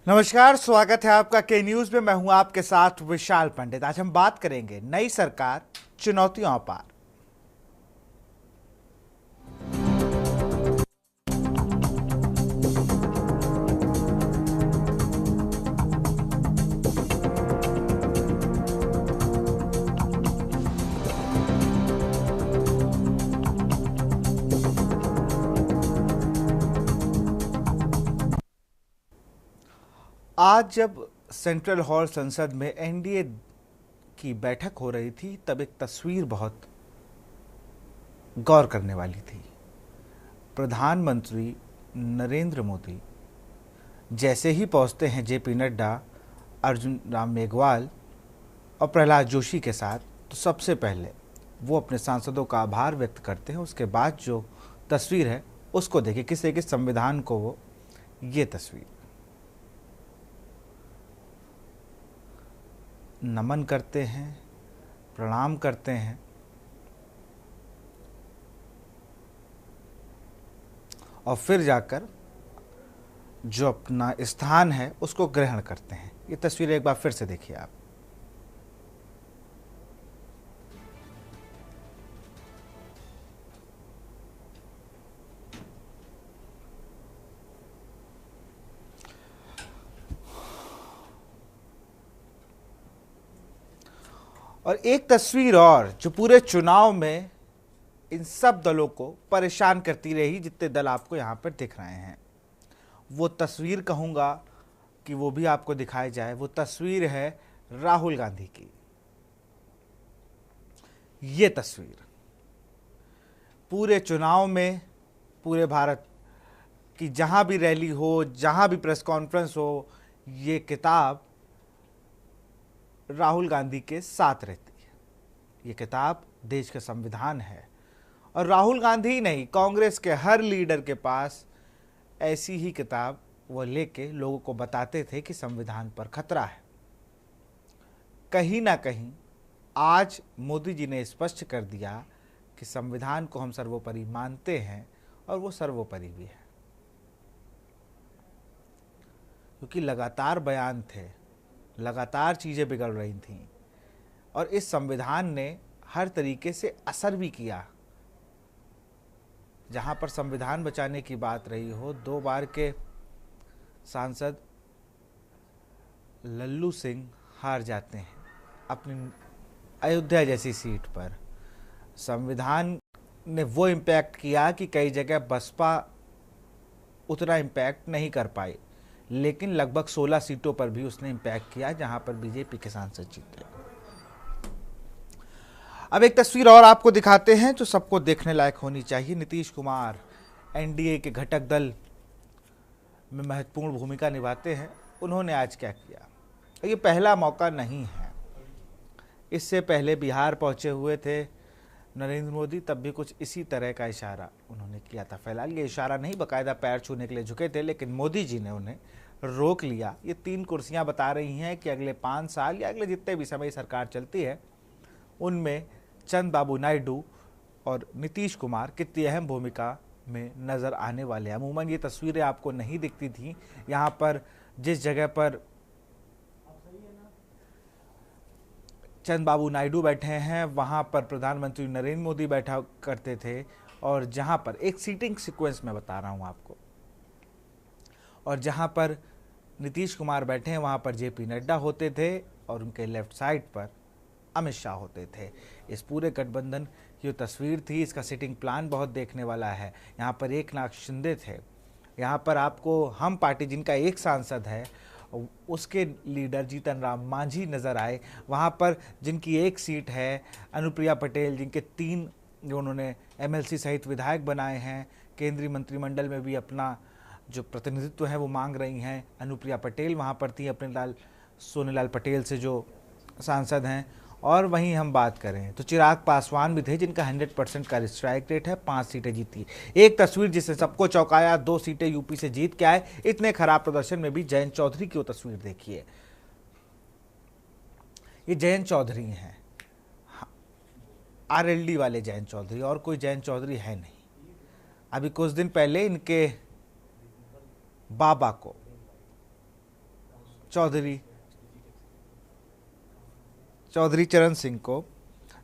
नमस्कार, स्वागत है आपका के न्यूज में। मैं हूं आपके साथ विशाल पंडित। आज हम बात करेंगे नई सरकार, चुनौतियों पार। आज जब सेंट्रल हॉल संसद में एनडीए की बैठक हो रही थी, तब एक तस्वीर बहुत गौर करने वाली थी। प्रधानमंत्री नरेंद्र मोदी जैसे ही पहुंचते हैं जेपी नड्डा, अर्जुन राम मेघवाल और प्रहलाद जोशी के साथ, तो सबसे पहले वो अपने सांसदों का आभार व्यक्त करते हैं। उसके बाद जो तस्वीर है उसको देखिए, किसी के संविधान को वो ये तस्वीर नमन करते हैं, प्रणाम करते हैं और फिर जाकर जो अपना स्थान है उसको ग्रहण करते हैं। ये तस्वीर एक बार फिर से देखिए आप। और एक तस्वीर और जो पूरे चुनाव में इन सब दलों को परेशान करती रही, जितने दल आपको यहाँ पर दिख रहे हैं, वो तस्वीर कहूँगा कि वो भी आपको दिखाई जाए। वो तस्वीर है राहुल गांधी की। ये तस्वीर पूरे चुनाव में, पूरे भारत की जहाँ भी रैली हो, जहाँ भी प्रेस कॉन्फ्रेंस हो, ये किताब राहुल गांधी के साथ रहती है। ये किताब देश का संविधान है और राहुल गांधी ही नहीं, कांग्रेस के हर लीडर के पास ऐसी ही किताब वो लेके लोगों को बताते थे कि संविधान पर खतरा है। कहीं ना कहीं आज मोदी जी ने स्पष्ट कर दिया कि संविधान को हम सर्वोपरि मानते हैं और वो सर्वोपरि भी है, क्योंकि लगातार बयान थे, लगातार चीज़ें बिगड़ रही थीं और इस संविधान ने हर तरीके से असर भी किया। जहाँ पर संविधान बचाने की बात रही हो, 2 बार के सांसद लल्लू सिंह हार जाते हैं अपनी अयोध्या जैसी सीट पर। संविधान ने वो इम्पैक्ट किया कि कई जगह बसपा उतना इम्पैक्ट नहीं कर पाई, लेकिन लगभग 16 सीटों पर भी उसने इम्पैक्ट किया जहां पर बीजेपी के सांसद जीते। अब एक तस्वीर और आपको दिखाते हैं जो सबको देखने लायक होनी चाहिए। नीतीश कुमार एनडीए के घटक दल में महत्वपूर्ण भूमिका निभाते हैं। उन्होंने आज क्या किया? ये पहला मौका नहीं है। इससे पहले बिहार पहुंचे हुए थे नरेंद्र मोदी, तब भी कुछ इसी तरह का इशारा उन्होंने किया था। फिलहाल ये इशारा नहीं, बाकायदा पैर छूने के लिए झुके थे, लेकिन मोदी जी ने उन्हें रोक लिया। ये 3 कुर्सियां बता रही हैं कि अगले 5 साल या अगले जितने भी समय सरकार चलती है, उनमें चंद्रबाबू नायडू और नीतीश कुमार कितनी अहम भूमिका में नज़र आने वाले हैं। अमूमन ये तस्वीरें आपको नहीं दिखती थी। यहाँ पर जिस जगह पर चंद्रबाबू नायडू बैठे हैं, वहाँ पर प्रधानमंत्री नरेंद्र मोदी बैठा करते थे, और जहाँ पर एक सीटिंग सीक्वेंस में बता रहा हूँ आपको, और जहाँ पर नीतीश कुमार बैठे हैं वहाँ पर जेपी नड्डा होते थे और उनके लेफ्ट साइड पर अमित शाह होते थे। इस पूरे गठबंधन की जो तस्वीर थी, इसका सिटिंग प्लान बहुत देखने वाला है। यहाँ पर एकनाथ शिंदे थे, यहाँ पर आपको हम पार्टी जिनका एक सांसद है उसके लीडर जीतन राम मांझी नज़र आए। वहाँ पर जिनकी एक सीट है अनुप्रिया पटेल, जिनके 3 जो उन्होंने एमएलसी सहित विधायक बनाए हैं, केंद्रीय मंत्रिमंडल में भी अपना जो प्रतिनिधित्व है वो मांग रही हैं। अनुप्रिया पटेल वहाँ पर थी, अपने सोनेलाल पटेल से जो सांसद हैं। और वहीं हम बात करें तो चिराग पासवान भी थे, जिनका 100% का स्ट्राइक रेट है, 5 सीटें जीती। एक तस्वीर जिससे सबको चौंकाया, 2 सीटें यूपी से जीत के आए। इतने खराब प्रदर्शन में भी जयंत चौधरी की वो तस्वीर देखिए। ये जयंत चौधरी हैं, आरएलडी वाले जयंत चौधरी, और कोई जयंत चौधरी है नहीं। अभी कुछ दिन पहले इनके बाबा को चौधरी चरण सिंह को,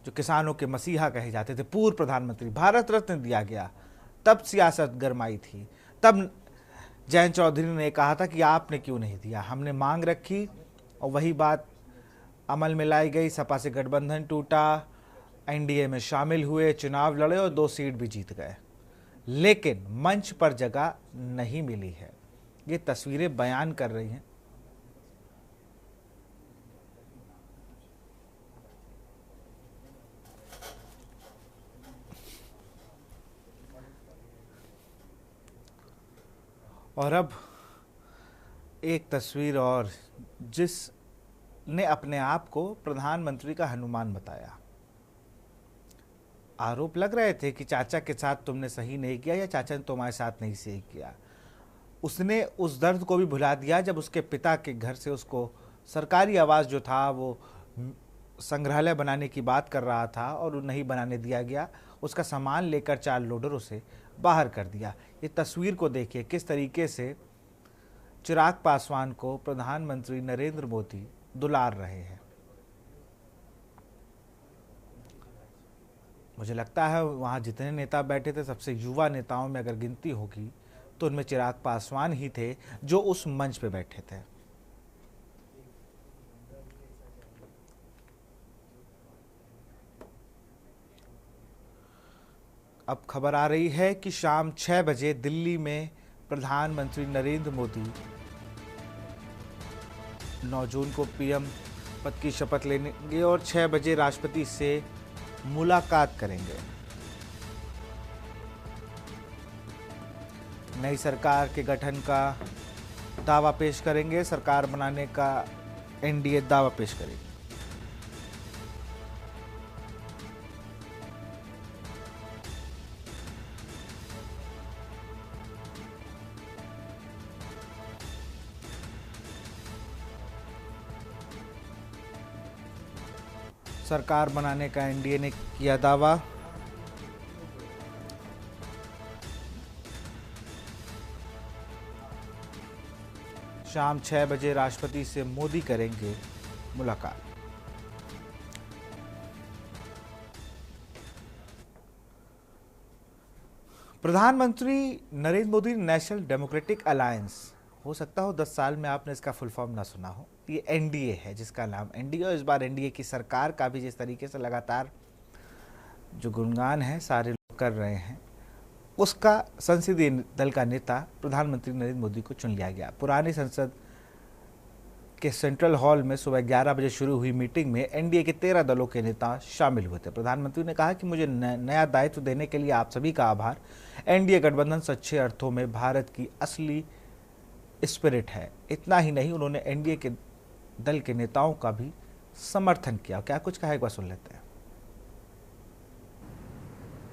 जो किसानों के मसीहा कहे जाते थे, पूर्व प्रधानमंत्री, भारत रत्न दिया गया, तब सियासत गरमाई थी। तब जयंत चौधरी ने कहा था कि आपने क्यों नहीं दिया। हमने मांग रखी और वही बात अमल में लाई गई। सपा से गठबंधन टूटा, एनडीए में शामिल हुए, चुनाव लड़े और 2 सीट भी जीत गए, लेकिन मंच पर जगह नहीं मिली है। ये तस्वीरें बयान कर रही हैं। और अब एक तस्वीर और, जिसने अपने आप को प्रधानमंत्री का हनुमान बताया। आरोप लग रहे थे कि चाचा के साथ तुमने सही नहीं किया या चाचा ने तुम्हारे साथ नहीं सही किया। उसने उस दर्द को भी भुला दिया जब उसके पिता के घर से उसको सरकारी आवास जो था वो संग्रहालय बनाने की बात कर रहा था और नहीं बनाने दिया गया। उसका सामान लेकर 4 लोडर उसे बाहर कर दिया। ये तस्वीर को देखिए किस तरीके से चिराग पासवान को प्रधानमंत्री नरेंद्र मोदी दुलार रहे हैं। मुझे लगता है वहाँ जितने नेता बैठे थे, सबसे युवा नेताओं में अगर गिनती होगी तो उनमें चिराग पासवान ही थे जो उस मंच पे बैठे थे। अब खबर आ रही है कि शाम 6 बजे दिल्ली में प्रधानमंत्री नरेंद्र मोदी 9 जून को पीएम पद की शपथ लेंगे और 6 बजे राष्ट्रपति से मुलाकात करेंगे। नई सरकार के गठन का दावा पेश करेंगे। सरकार बनाने का एनडीए दावा पेश करेगी। सरकार बनाने का एनडीए ने किया दावा। शाम 6 बजे राष्ट्रपति से मोदी करेंगे मुलाकात। प्रधानमंत्री Narendra Modi national democratic alliance, हो सकता हो 10 साल में आपने इसका फुल फॉर्म ना सुना हो। ये एनडीए है जिसका नाम एनडीए, और इस बार एनडीए की सरकार का भी जिस तरीके से लगातार जो गुणगान है सारे लोग कर रहे हैं, उसका संसदीय दल का नेता प्रधानमंत्री नरेंद्र मोदी को चुन लिया गया। पुरानी संसद के सेंट्रल हॉल में सुबह 11 बजे शुरू हुई मीटिंग में एनडीए के 13 दलों के नेता शामिल हुए थे। प्रधानमंत्री ने कहा कि मुझे नया दायित्व देने के लिए आप सभी का आभार। एनडीए गठबंधन सच्चे अर्थों में भारत की असली स्पिरिट है। इतना ही नहीं, उन्होंने एनडीए के दल के नेताओं का भी समर्थन किया। क्या कुछ कहा, एक बार सुन लेते हैं।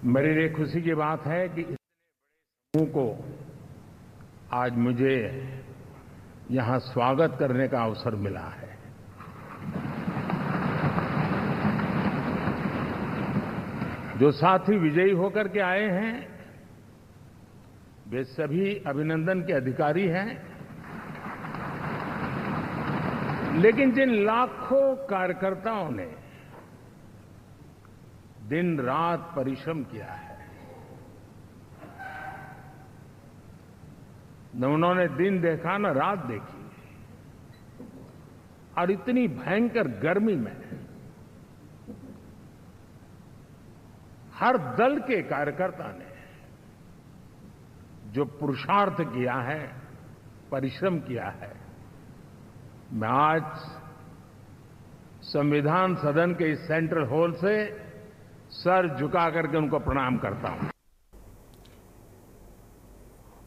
मेरे लिए खुशी की बात है कि इस समूह को आज मुझे यहां स्वागत करने का अवसर मिला है। जो साथी विजयी होकर के आए हैं वे सभी अभिनंदन के अधिकारी हैं, लेकिन जिन लाखों कार्यकर्ताओं ने दिन रात परिश्रम किया है, न उन्होंने दिन देखा न रात देखी, और इतनी भयंकर गर्मी में हर दल के कार्यकर्ता ने जो पुरुषार्थ किया है, परिश्रम किया है, मैं आज संविधान सदन के इस सेंट्रल हॉल से सर झुका करके उनको प्रणाम करता हूं।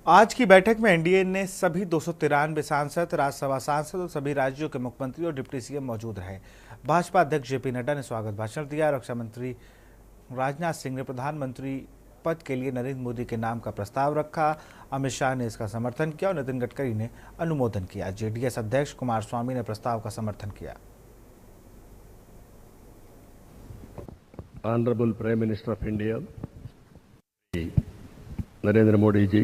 आज की बैठक में एनडीए ने सभी 293 सांसद, राज्यसभा सांसद और सभी राज्यों के मुख्यमंत्री और डिप्टी सीएम मौजूद रहे। भाजपा अध्यक्ष जेपी नड्डा ने स्वागत भाषण दिया। रक्षा मंत्री राजनाथ सिंह ने प्रधानमंत्री पद के लिए नरेंद्र मोदी के नाम का प्रस्ताव रखा। अमित शाह ने इसका समर्थन किया और नितिन गडकरी ने अनुमोदन किया। जेडीएस अध्यक्ष कुमारस्वामी ने प्रस्ताव का समर्थन किया। Honourable prime minister of India Narendra Modi ji,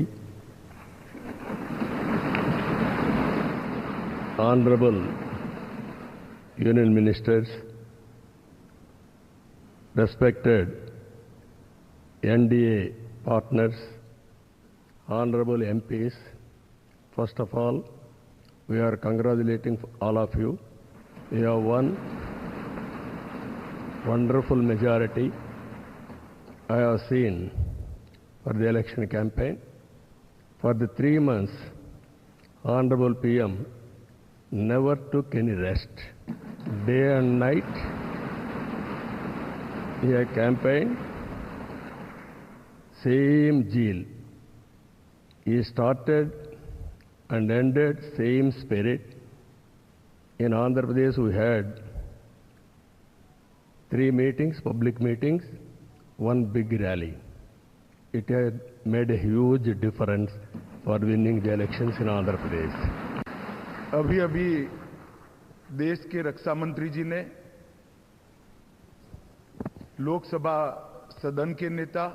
Honorable Union Ministers, respected NDA partners, Honorable MPs, first of all, we are congratulating all of you. We have won wonderful majority. I have seen for the election campaign. For the 3 months, Honorable PM never took any rest. Day and night, he had campaigned, same zeal. He started and ended same spirit. In Andhra Pradesh, we had 3 meetings, public meetings, 1 big rally. It had made a huge difference for winning the elections in Andhra Pradesh. अभी अभी देश के रक्षा मंत्री जी ने लोकसभा सदन के नेता,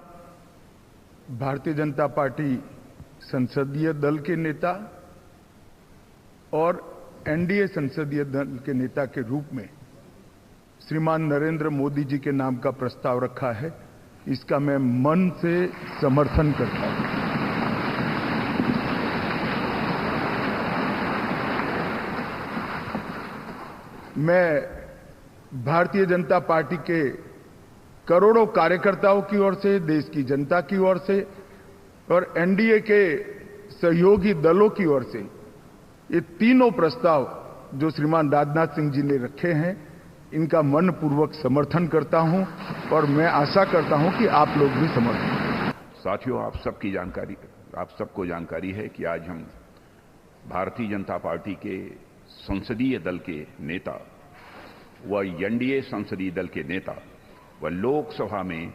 Bharatiya Janata party संसदीय दल के नेता और एनडीए संसदीय दल के नेता के रूप में श्रीमान नरेंद्र मोदी जी के नाम का प्रस्ताव रखा है। इसका मैं मन से समर्थन करता हूं। मैं भारतीय जनता पार्टी के करोड़ों कार्यकर्ताओं की ओर से, देश की जनता की ओर से और एनडीए के सहयोगी दलों की ओर से ये तीनों प्रस्ताव जो श्रीमान राजनाथ सिंह जी ने रखे हैं, इनका मनपूर्वक समर्थन करता हूं और मैं आशा करता हूं कि आप लोग भी समर्थन करें। साथियों, आप सबको जानकारी है कि आज हम भारतीय जनता पार्टी के संसदीय दल के नेता व एनडीए संसदीय दल के नेता व लोकसभा में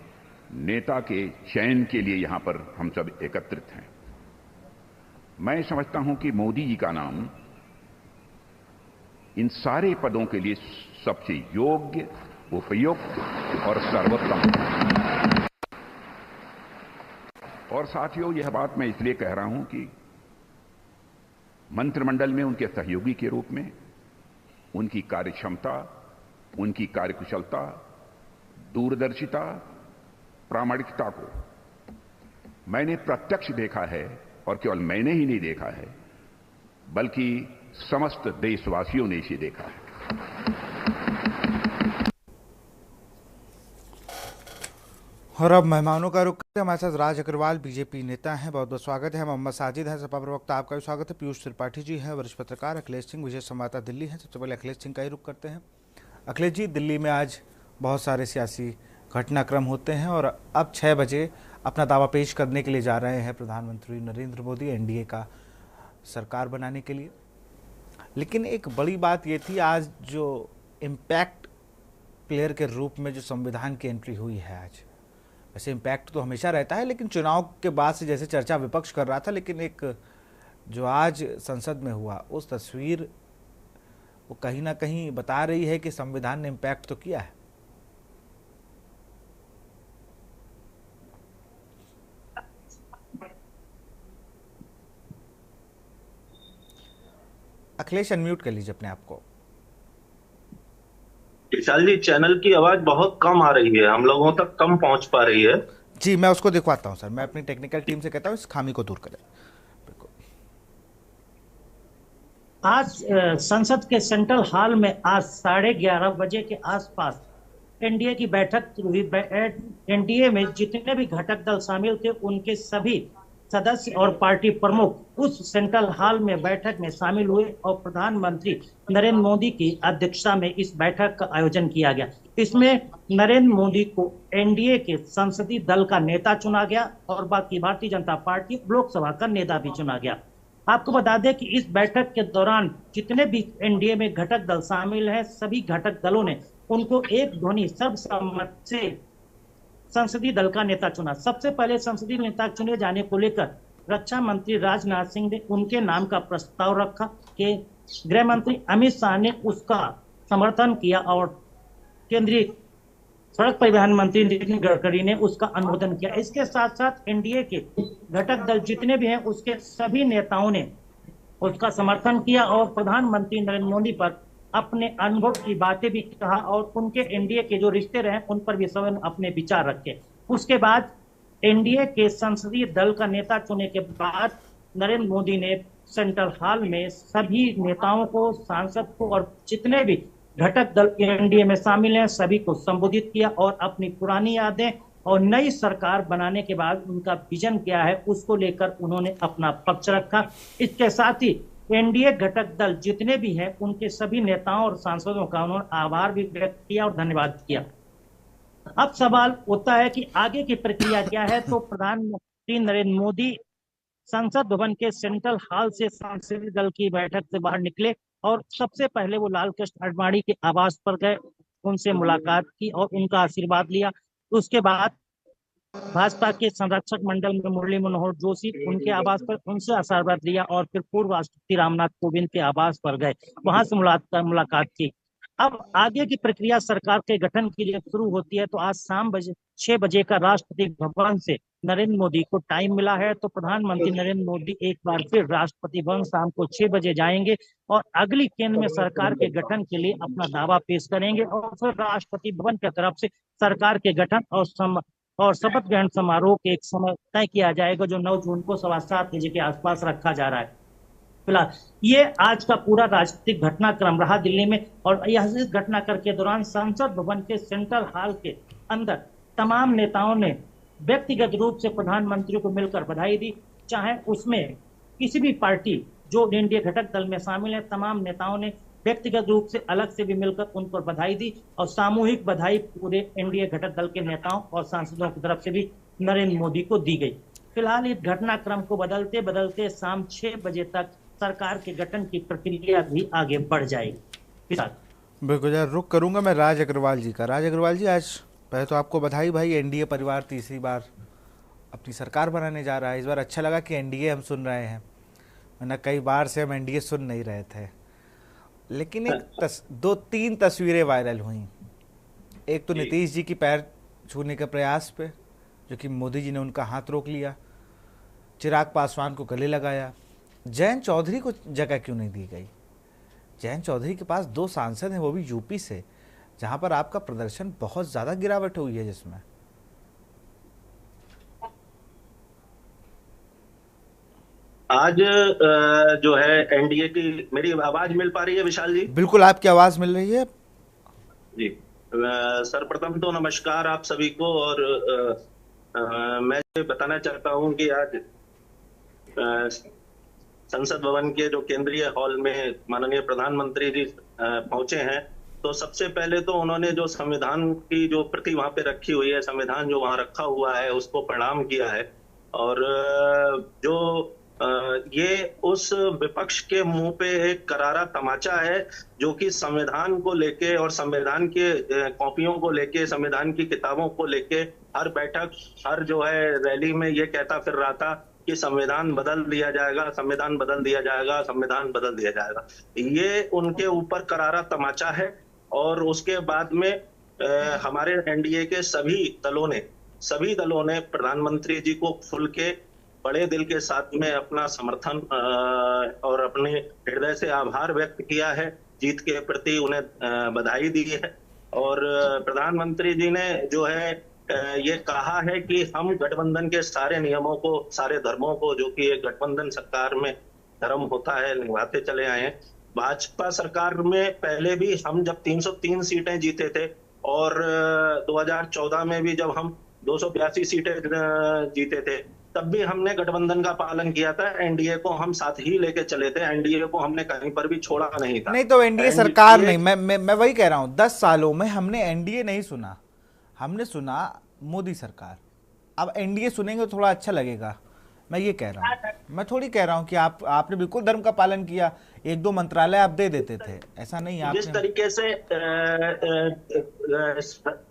नेता के चयन के लिए यहां पर हम सब एकत्रित हैं। मैं समझता हूं कि मोदी जी का नाम इन सारे पदों के लिए सबसे योग्य, उपयुक्त और सर्वोत्तम। और साथियों, यह बात मैं इसलिए कह रहा हूं कि मंत्रिमंडल में उनके सहयोगी के रूप में उनकी कार्यक्षमता, उनकी कार्यकुशलता, दूरदर्शिता, प्रामाणिकता को मैंने प्रत्यक्ष देखा है और केवल मैंने ही नहीं देखा है, बल्कि समस्त देशवासियों ने इसे देखा है। और अब मेहमानों का रुख करते हैं। हमारे साथ राज अग्रवाल बीजेपी नेता हैं, बहुत बहुत स्वागत है। मोहम्मद साजिद हैं, सपा प्रवक्ता, आपका भी स्वागत है। पीयूष त्रिपाठी जी हैं, वरिष्ठ पत्रकार। अखिलेश सिंह, विशेष संवाददाता दिल्ली हैं। सबसे पहले अखिलेश सिंह का ही रुख करते हैं। अखिलेश जी, दिल्ली में आज बहुत सारे सियासी घटनाक्रम होते हैं और अब 6 बजे अपना दावा पेश करने के लिए जा रहे हैं प्रधानमंत्री नरेंद्र मोदी एनडीए का सरकार बनाने के लिए। लेकिन एक बड़ी बात ये थी, आज जो इम्पैक्ट प्लेयर के रूप में जो संविधान की एंट्री हुई है आज, वैसे इम्पैक्ट तो हमेशा रहता है, लेकिन चुनाव के बाद से जैसे चर्चा विपक्ष कर रहा था, लेकिन एक जो आज संसद में हुआ उस तस्वीर वो कहीं ना कहीं बता रही है कि संविधान ने इम्पैक्ट तो किया है। अखिलेश, अनम्यूट कर लीजिए अपने आप को। विशाल जी, चैनल की आवाज बहुत कम आ रही है, हम लोगों तक कम पहुंच पा रही है। जी, मैं उसको दिखवाता हूं सर, मैं अपनी टेक्निकल टीम से कहता हूं इस खामी को दूर करें। आज संसद के सेंट्रल हॉल में आज 11:30 बजे के आसपास एनडीए की बैठक हुई। एनडीए में जितने भी घटक दल शामिल थे उनके सभी सदस्य और पार्टी प्रमुख उस सेंट्रल हॉल में बैठक में शामिल हुए और प्रधानमंत्री नरेंद्र मोदी की अध्यक्षता में इस बैठक का आयोजन किया गया। इसमें नरेंद्र मोदी को एनडीए के संसदीय दल का नेता चुना गया और बाकी भारतीय जनता पार्टी लोकसभा का नेता भी चुना गया। आपको बता दें कि इस बैठक के दौरान जितने भी एनडीए में घटक दल शामिल हैं, सभी घटक दलों ने उनको एक ध्वनि सर्वसम्मत से संसदीय दल का नेता चुना। सबसे पहले संसदीय नेता चुने जाने को लेकर रक्षा मंत्री राजनाथ सिंह ने उनके नाम का प्रस्ताव रखा कि गृह मंत्री अमित शाह ने उसका समर्थन किया और केंद्रीय सड़क परिवहन मंत्री नितिन गडकरी ने उसका अनुमोदन किया। इसके साथ साथ एनडीए के घटक दल जितने भी हैं उसके सभी नेताओं ने उसका समर्थन किया और प्रधानमंत्री नरेंद्र मोदी पर अपने अनुभव की बातें भी कहा और उनके एनडीए के जो रिश्ते रहे उन पर भी सबने अपने विचार रखे। उसके बाद एनडीए के संसदीय दल का नेता चुने के बाद नरेंद्र मोदी ने सेंट्रल हॉल में सभी नेताओं को, सांसद को और जितने भी घटक दल एनडीए में शामिल हैं सभी को संबोधित किया और अपनी पुरानी यादें और नई सरकार बनाने के बाद उनका विजन क्या है उसको लेकर उन्होंने अपना पक्ष रखा। इसके साथ ही एनडीए घटक दल जितने भी हैं उनके सभी नेताओं और सांसदों का उन्होंने आभार भी व्यक्त किया और धन्यवाद किया। अब सवाल होता है कि आगे की प्रक्रिया क्या है। तो प्रधानमंत्री नरेंद्र मोदी संसद भवन के सेंट्रल हॉल से संसदीय दल की बैठक से बाहर निकले और सबसे पहले वो लाल कृष्ण आडवाणी के आवास पर गए, उनसे मुलाकात की और उनका आशीर्वाद लिया। उसके बाद भाजपा के संरक्षक मंडल में मुरली मनोहर जोशी उनके आवास पर उनसे आशीर्वाद लिया और फिर पूर्व राष्ट्रपति रामनाथ कोविंद के आवास पर गए, वहां से मुलाकात की। अब आगे की प्रक्रिया सरकार के गठन के लिए शुरू होती है। तो आज शाम 6 बजे का राष्ट्रपति भवन से नरेंद्र मोदी को टाइम मिला है। तो प्रधानमंत्री नरेंद्र मोदी एक बार फिर राष्ट्रपति भवन शाम को 6 बजे जाएंगे और अगली केंद्र में सरकार के गठन के लिए अपना दावा पेश करेंगे और फिर राष्ट्रपति भवन की तरफ से सरकार के गठन और शपथ ग्रहण समारोह के एक समय तय किया जाएगा जो 9 जून को 7:15 बजे के आसपास रखा जा रहा है। फिलहाल ये आज का पूरा राजनीतिक घटनाक्रम रहा दिल्ली में। और यह घटनाक्रम के दौरान संसद भवन के सेंट्रल हॉल के अंदर तमाम नेताओं ने व्यक्तिगत रूप से प्रधानमंत्री को मिलकर बधाई दी, चाहे उसमें किसी भी पार्टी जो एनडीए घटक दल में शामिल है, तमाम नेताओं ने व्यक्तिगत रूप से अलग से भी मिलकर उन पर बधाई दी और सामूहिक बधाई पूरे एनडीए घटक दल के नेताओं और सांसदों की तरफ से भी नरेंद्र मोदी को दी गई। फिलहाल इस घटनाक्रम को बदलते बदलते शाम 6 बजे तक सरकार के गठन की प्रक्रिया भी आगे बढ़ जाएगी। बिल्कुल यार, रुक करूंगा मैं राज अग्रवाल जी का। राज अग्रवाल जी, आज पहले तो आपको बधाई भाई, एनडीए परिवार तीसरी बार अपनी सरकार बनाने जा रहा है। इस बार अच्छा लगा कि एनडीए हम सुन रहे हैं, वरना कई बार से हम एनडीए सुन नहीं रहे थे। लेकिन एक 2-3 तस्वीरें वायरल हुई। एक तो नीतीश जी की पैर छूने के प्रयास पे, जो कि मोदी जी ने उनका हाथ रोक लिया, चिराग पासवान को गले लगाया। जयंत चौधरी को जगह क्यों नहीं दी गई? जयंत चौधरी के पास 2 सांसद हैं, वो भी यूपी से, जहां पर आपका प्रदर्शन बहुत ज्यादा गिरावट हुई है। जिसमें आज जो है एनडीए की, मेरी आवाज मिल पा रही है विशाल जी? बिल्कुल, आपकी आवाज मिल रही है जी। सर्वप्रथम तो नमस्कार आप सभी को। और मैं बताना चाहता हूं कि आज संसद भवन के जो केंद्रीय हॉल में माननीय प्रधानमंत्री जी पहुंचे हैं, तो सबसे पहले तो उन्होंने जो संविधान की जो प्रति वहां पे रखी हुई है, संविधान जो वहां रखा हुआ है, उसको प्रणाम किया है। और जो ये उस विपक्ष के मुंह पे एक करारा तमाचा है जो कि संविधान को लेके और संविधान के कॉपियों को लेके, संविधान की किताबों को लेके हर बैठक, हर जो है रैली में ये कहता फिर रहा था कि संविधान बदल दिया जाएगा, संविधान बदल दिया जाएगा, संविधान बदल दिया जाएगा। ये उनके ऊपर करारा तमाचा है। और उसके बाद में हमारे एनडीए के सभी दलों ने प्रधानमंत्री जी को खुल के बड़े दिल के साथ में अपना समर्थन और अपने हृदय से आभार व्यक्त किया है। जीत के प्रति उन्हें बधाई दी है। और प्रधानमंत्री जी ने जो है ये कहा है कि हम गठबंधन के सारे नियमों को, सारे धर्मों को, जो कि एक गठबंधन सरकार में धर्म होता है, निभाते चले आए हैं। भाजपा सरकार में पहले भी हम जब 303 सीटें जीते थे और 2014 में भी जब हम 282 सीटें जीते थे, तब भी हमने गठबंधन का पालन किया था। एनडीए को हम साथ ही लेके चले थे, एनडीए को हमने कहीं पर भी छोड़ा नहीं था। नहीं तो एनडीए सरकार नहीं, मैं वही कह रहा हूं, 10 सालों में हमने एनडीए नहीं सुना, हमने सुना मोदी सरकार। अब एनडीए सुनेंगे तो थोड़ा अच्छा लगेगा, मैं ये कह रहा हूँ। मैं थोड़ी कह रहा हूँ कि आपने बिल्कुल धर्म का पालन किया, 1-2 मंत्रालय आप दे देते थे, ऐसा नहीं। आपने जिस तरीके से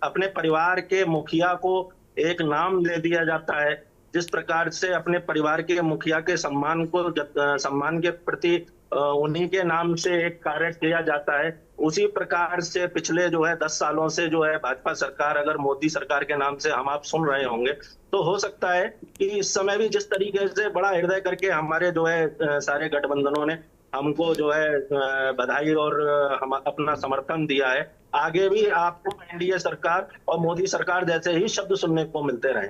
अपने परिवार के मुखिया को एक नाम दे दिया जाता है, जिस प्रकार से अपने परिवार के मुखिया के सम्मान के प्रति उन्हीं के नाम से एक कार्य किया जाता है। उसी प्रकार से पिछले जो है 10 सालों से जो है भाजपा सरकार, अगर मोदी सरकार के नाम से हम आप सुन रहे होंगे, तो हो सकता है कि इस समय भी जिस तरीके से बड़ा हृदय करके हमारे जो है सारे गठबंधनों ने हमको जो है बधाई और हम अपना समर्थन दिया है, आगे भी आपको एनडीए सरकार और मोदी सरकार जैसे ही शब्द सुनने को मिलते रहे।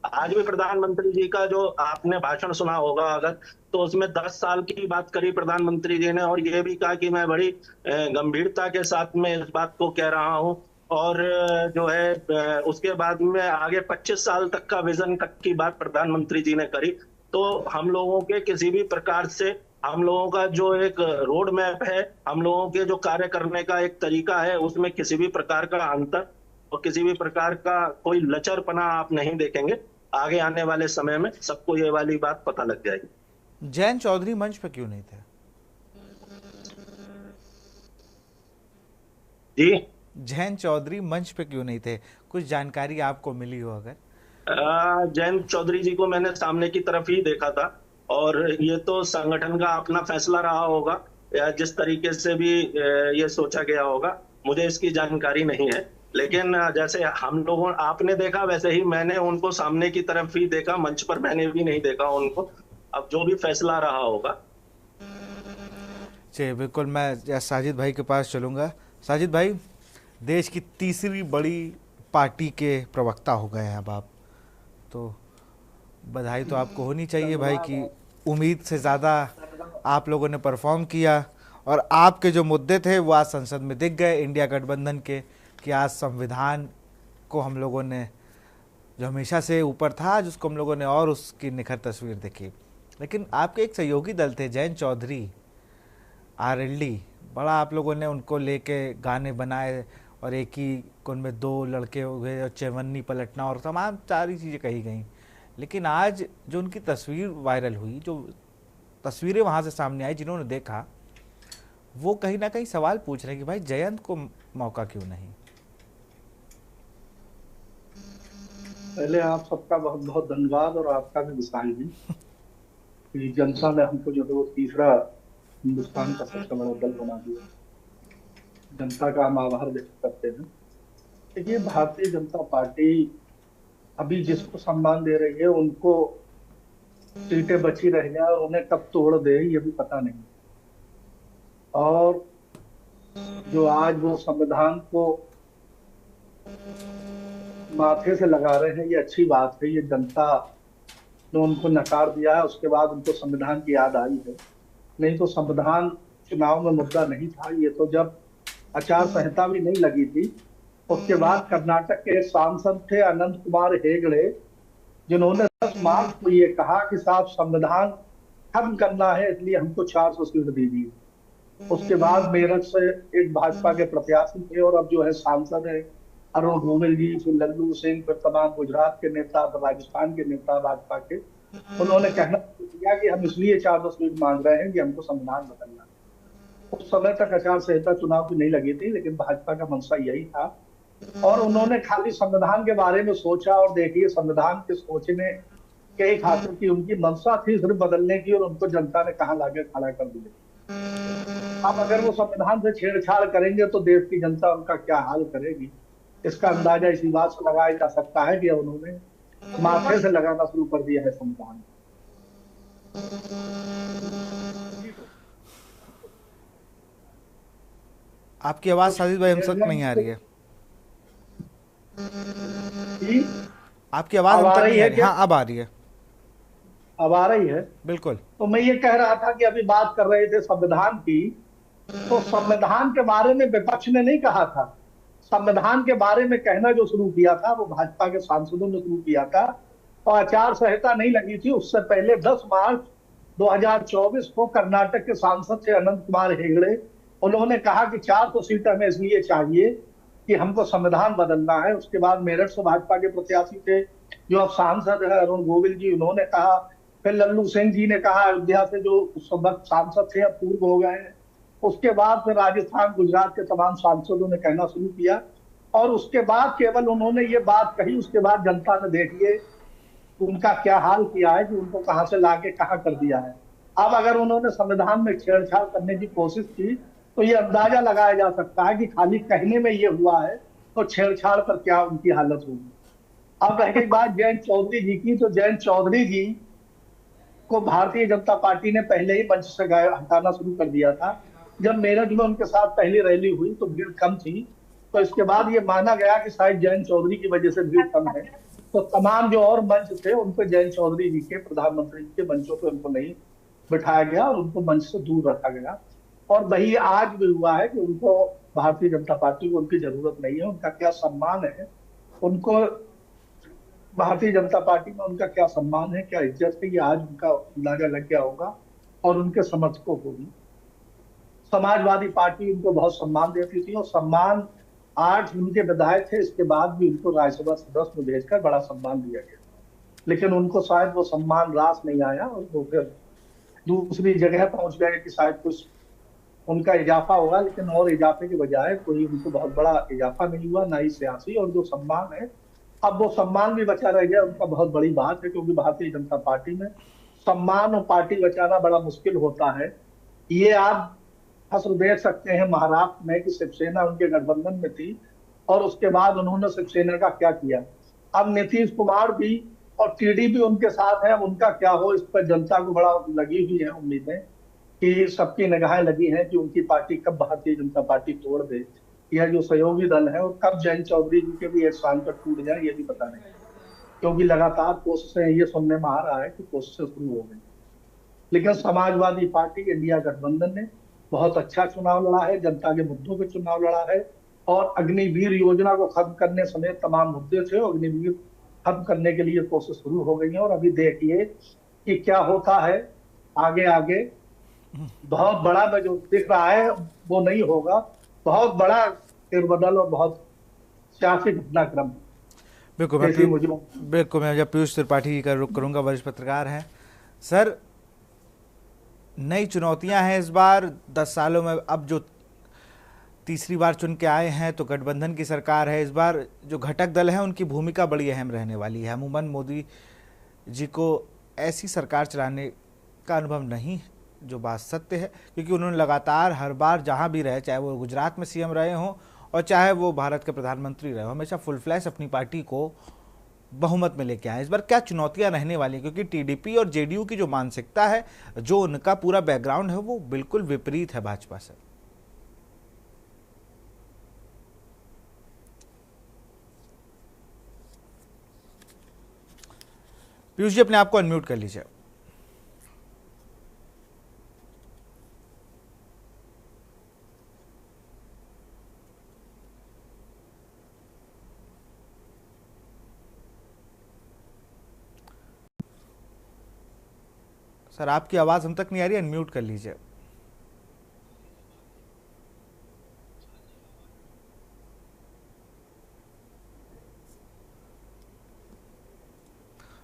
आज भी प्रधानमंत्री जी का जो आपने भाषण सुना होगा अगर, तो उसमें 10 साल की बात करी प्रधानमंत्री जी ने, और ये भी कहा कि मैं बड़ी गंभीरता के साथ में इस बात को कह रहा हूं, और जो है उसके बाद में आगे 25 साल तक का विजन तक की बात प्रधानमंत्री जी ने करी। तो हम लोगों के किसी भी प्रकार से, हम लोगों का जो एक रोड मैप है, हम लोगों के जो कार्य करने का एक तरीका है, उसमें किसी भी प्रकार का अंतर और किसी भी प्रकार का कोई लचरपना आप नहीं देखेंगे। आगे आने वाले समय में सबको ये वाली बात पता लग जाएगी। जयंत चौधरी मंच पे क्यों नहीं थे? जी, जयंत चौधरी मंच पे क्यों नहीं थे? कुछ जानकारी आपको मिली हो अगर? जयंत चौधरी जी को मैंने सामने की तरफ ही देखा था, और ये तो संगठन का अपना फैसला रहा होगा या जिस तरीके से भी ये सोचा गया होगा, मुझे इसकी जानकारी नहीं है। लेकिन जैसे हम लोगों आपने देखा वैसे ही मैंने उनको सामने की तरफ ही देखा, मंच पर मैंने भी नहीं देखा उनको। अब जो भी फैसला रहा होगा। चलिए बिल्कुल, मैं साजिद भाई के पास चलूँगा। साजिद भाई, देश की तीसरी बड़ी पार्टी के प्रवक्ता हो गए हैं अब आप, तो बधाई तो आपको होनी चाहिए भाई कि उम्मीद से ज़्यादा आप लोगों ने परफॉर्म किया, और आपके जो मुद्दे थे वो आज संसद में दिख गए इंडिया गठबंधन के, कि आज संविधान को हम लोगों ने, जो हमेशा से ऊपर था, आज उसको हम लोगों ने और उसकी निखर तस्वीर देखी। लेकिन आपके एक सहयोगी दल थे जयंत चौधरी, आरएलडी, बड़ा आप लोगों ने उनको लेके गाने बनाए, और एक ही कुन में 2 लड़के हुए और चेवन्नी पलटना और तमाम सारी चीज़ें कही गई। लेकिन आज जो उनकी तस्वीर वायरल हुई, जो तस्वीरें वहाँ से सामने आई जिन्होंने देखा, वो कहीं ना कहीं सवाल पूछ रहे हैं कि भाई जयंत को मौका क्यों नहीं? पहले आप सबका बहुत बहुत धन्यवाद, और आपका भी विशाल जी, कि जनता ने हमको जो है वो तीसरा हिंदुस्तान का सबसे बड़ा दल बना दिया। जनता का हम आभार व्यक्त करते हैं। देखिए, भारतीय जनता पार्टी अभी जिसको सम्मान दे रही है, उनको सीटें बची रह जाए और उन्हें कब तोड़ दे ये भी पता नहीं। और जो आज वो संविधान को माथे से लगा रहे हैं, ये अच्छी बात है। ये जनता ने उनको नकार दिया है, उसके बाद उनको संविधान की याद आई है। नहीं तो संविधान चुनाव में मुद्दा नहीं था। ये तो जब आचार संहिता भी नहीं लगी थी, उसके बाद कर्नाटक के सांसद थे अनंत कुमार हेगड़े, जिन्होंने 10 मार्च को ये कहा कि साहब संविधान खत्म करना है, इसलिए हमको 400 सीट दीजिए। उसके बाद मेरठ से एक भाजपा के प्रत्याशी थे, और अब जो है सांसद है अरुण गोविल जी, फिर लल्लू सिंह, फिर तमाम गुजरात के नेता, राजस्थान के नेता भाजपा के, उन्होंने कहना किया कि हम इसलिए 400 सीट मांग रहे हैं कि हमको संविधान बदलना। उस समय तक आचार संहिता चुनाव की नहीं लगी थी, लेकिन भाजपा का मंशा यही था, और उन्होंने खाली संविधान के बारे में सोचा। और देखिए, संविधान के सोचने के ही खातिर की उनकी मंशा थी सिर्फ बदलने की, और उनको जनता ने कहाँ लाके खड़ा कर दिया। अब अगर वो संविधान से छेड़छाड़ करेंगे तो देश की जनता उनका क्या हाल करेगी, इसका अंदाजा इसी बात से लगाया जा सकता है कि उन्होंने माथे से लगाना शुरू कर दिया है संविधान। आपकी आवाज साजिद भाई हम तक नहीं आ रही है। आपकी आवाज हम तक नहीं आ रही है। हाँ, अब आ रही है। अब आ रही है, बिल्कुल। तो मैं ये कह रहा था कि अभी बात कर रहे थे संविधान की, तो संविधान के बारे में विपक्ष ने नहीं कहा था। संविधान के बारे में कहना जो शुरू किया था वो भाजपा के सांसदों ने शुरू किया था, और आचार संहिता नहीं लगी थी उससे पहले 10 मार्च 2024 को कर्नाटक के सांसद थे अनंत कुमार हेगड़े। उन्होंने कहा कि 400 सीट हमें इसलिए चाहिए कि हमको संविधान बदलना है। उसके बाद मेरठ से भाजपा के प्रत्याशी थे जो अब सांसद है अरुण गोविल जी, उन्होंने कहा। फिर लल्लू सिंह जी ने कहा, अयोध्या से जो उस वक्त सांसद थे अब पूर्व हो गए हैं। उसके बाद फिर राजस्थान, गुजरात के तमाम सांसदों ने कहना शुरू किया, और उसके बाद केवल उन्होंने ये बात कही, उसके बाद जनता ने देखिए उनका क्या हाल किया है कि उनको कहां से लाके कहां कर दिया है। अब अगर उन्होंने संविधान में छेड़छाड़ करने की कोशिश की तो ये अंदाजा लगाया जा सकता है कि खाली कहने में ये हुआ है तो छेड़छाड़ पर क्या उनकी हालत होगी। अब रह गई बात जयंत चौधरी जी की, तो जयंत चौधरी जी को भारतीय जनता पार्टी ने पहले ही मंच से हटाना शुरू कर दिया था। जब मेरठ में उनके साथ पहली रैली हुई तो भीड़ कम थी, तो इसके बाद ये माना गया कि शायद जयंत चौधरी की वजह से भीड़ कम है, तो तमाम जो और मंच थे उन पे जयंत चौधरी जी के, प्रधानमंत्री जी के मंचों पे उनको नहीं बिठाया गया और उनको मंच से दूर रखा गया। और वही आज भी हुआ है कि उनको भारतीय जनता पार्टी को उनकी जरूरत नहीं है। उनका क्या सम्मान है, उनको भारतीय जनता पार्टी में उनका क्या सम्मान है, क्या इज्जत है, ये आज उनका अंदाजा लग गया होगा और उनके समर्थकों को भी। समाजवादी पार्टी उनको बहुत सम्मान देती थी और सम्मान, 8 उनके विधायक थे, इसके बाद भी उनको राज्यसभा सदस्य में भेजकर बड़ा सम्मान दिया गया, लेकिन उनको शायद वो सम्मान रास नहीं आया और वो फिर दूसरी जगह पहुंच गए कि शायद कुछ उनका इजाफा होगा, लेकिन और इजाफे के बजाय कोई उनको बहुत बड़ा इजाफा नहीं हुआ, ना ही सियासी। और जो सम्मान है, अब वो सम्मान भी बचा रह गया, उनका बहुत बड़ी बात है, क्योंकि भारतीय जनता पार्टी में सम्मान और पार्टी बचाना बड़ा मुश्किल होता है। ये आप फसल देख सकते हैं महाराष्ट्र में कि शिवसेना उनके गठबंधन में थी और उसके बाद उन्होंने शिवसेना का क्या किया। अब नीतीश कुमार भी और टीडीपी उनके साथ है, अब उनका क्या हो, इस पर जनता को बड़ा लगी हुई है उम्मीदें कि सबकी निगाहें लगी हैं कि उनकी पार्टी कब भारतीय जनता पार्टी तोड़ दे, यह जो सहयोगी दल है, और कब जयंत चौधरी जी के भी एक स्थान पर टूट जाए, ये भी पता नहीं, क्योंकि लगातार कोशिशें, ये सुनने में आ रहा है कि कोशिशें शुरू हो गई। लेकिन समाजवादी पार्टी, इंडिया गठबंधन ने बहुत अच्छा चुनाव लड़ा है, जनता के मुद्दों पे चुनाव लड़ा है और अग्निवीर योजना को खत्म करने समेत तमाम मुद्दे थे, अग्निवीर खत्म करने के लिए कोशिश शुरू हो गई है। और अभी देखिए कि क्या होता है आगे आगे। बहुत बड़ा में जो दिख रहा है वो नहीं होगा, बहुत बड़ा फेरबदल और बहुत सियासी घटनाक्रम। बिल्कुल मैं जब पीयूष त्रिपाठी का रुख करूंगा, वरिष्ठ पत्रकार हैं। सर, नई चुनौतियां हैं इस बार 10 सालों में, अब जो तीसरी बार चुन के आए हैं तो गठबंधन की सरकार है। इस बार जो घटक दल है उनकी भूमिका बड़ी अहम रहने वाली है। अमूमन मोदी जी को ऐसी सरकार चलाने का अनुभव नहीं, जो बात सत्य है, क्योंकि उन्होंने लगातार हर बार जहां भी रहे, चाहे वो गुजरात में सीएम रहे हों और चाहे वो भारत के प्रधानमंत्री रहे हों, हमेशा फुल फ्लैश अपनी पार्टी को बहुमत में लेके आए। इस बार क्या चुनौतियां रहने वाली हैं, क्योंकि टीडीपी और जेडीयू की जो मानसिकता है, जो उनका पूरा बैकग्राउंड है, वो बिल्कुल विपरीत है भाजपा से। पीयूष जी, अपने आप को अनम्यूट कर लीजिए। सर, आपकी आवाज हम तक नहीं आ रही, अनम्यूट कर लीजिए।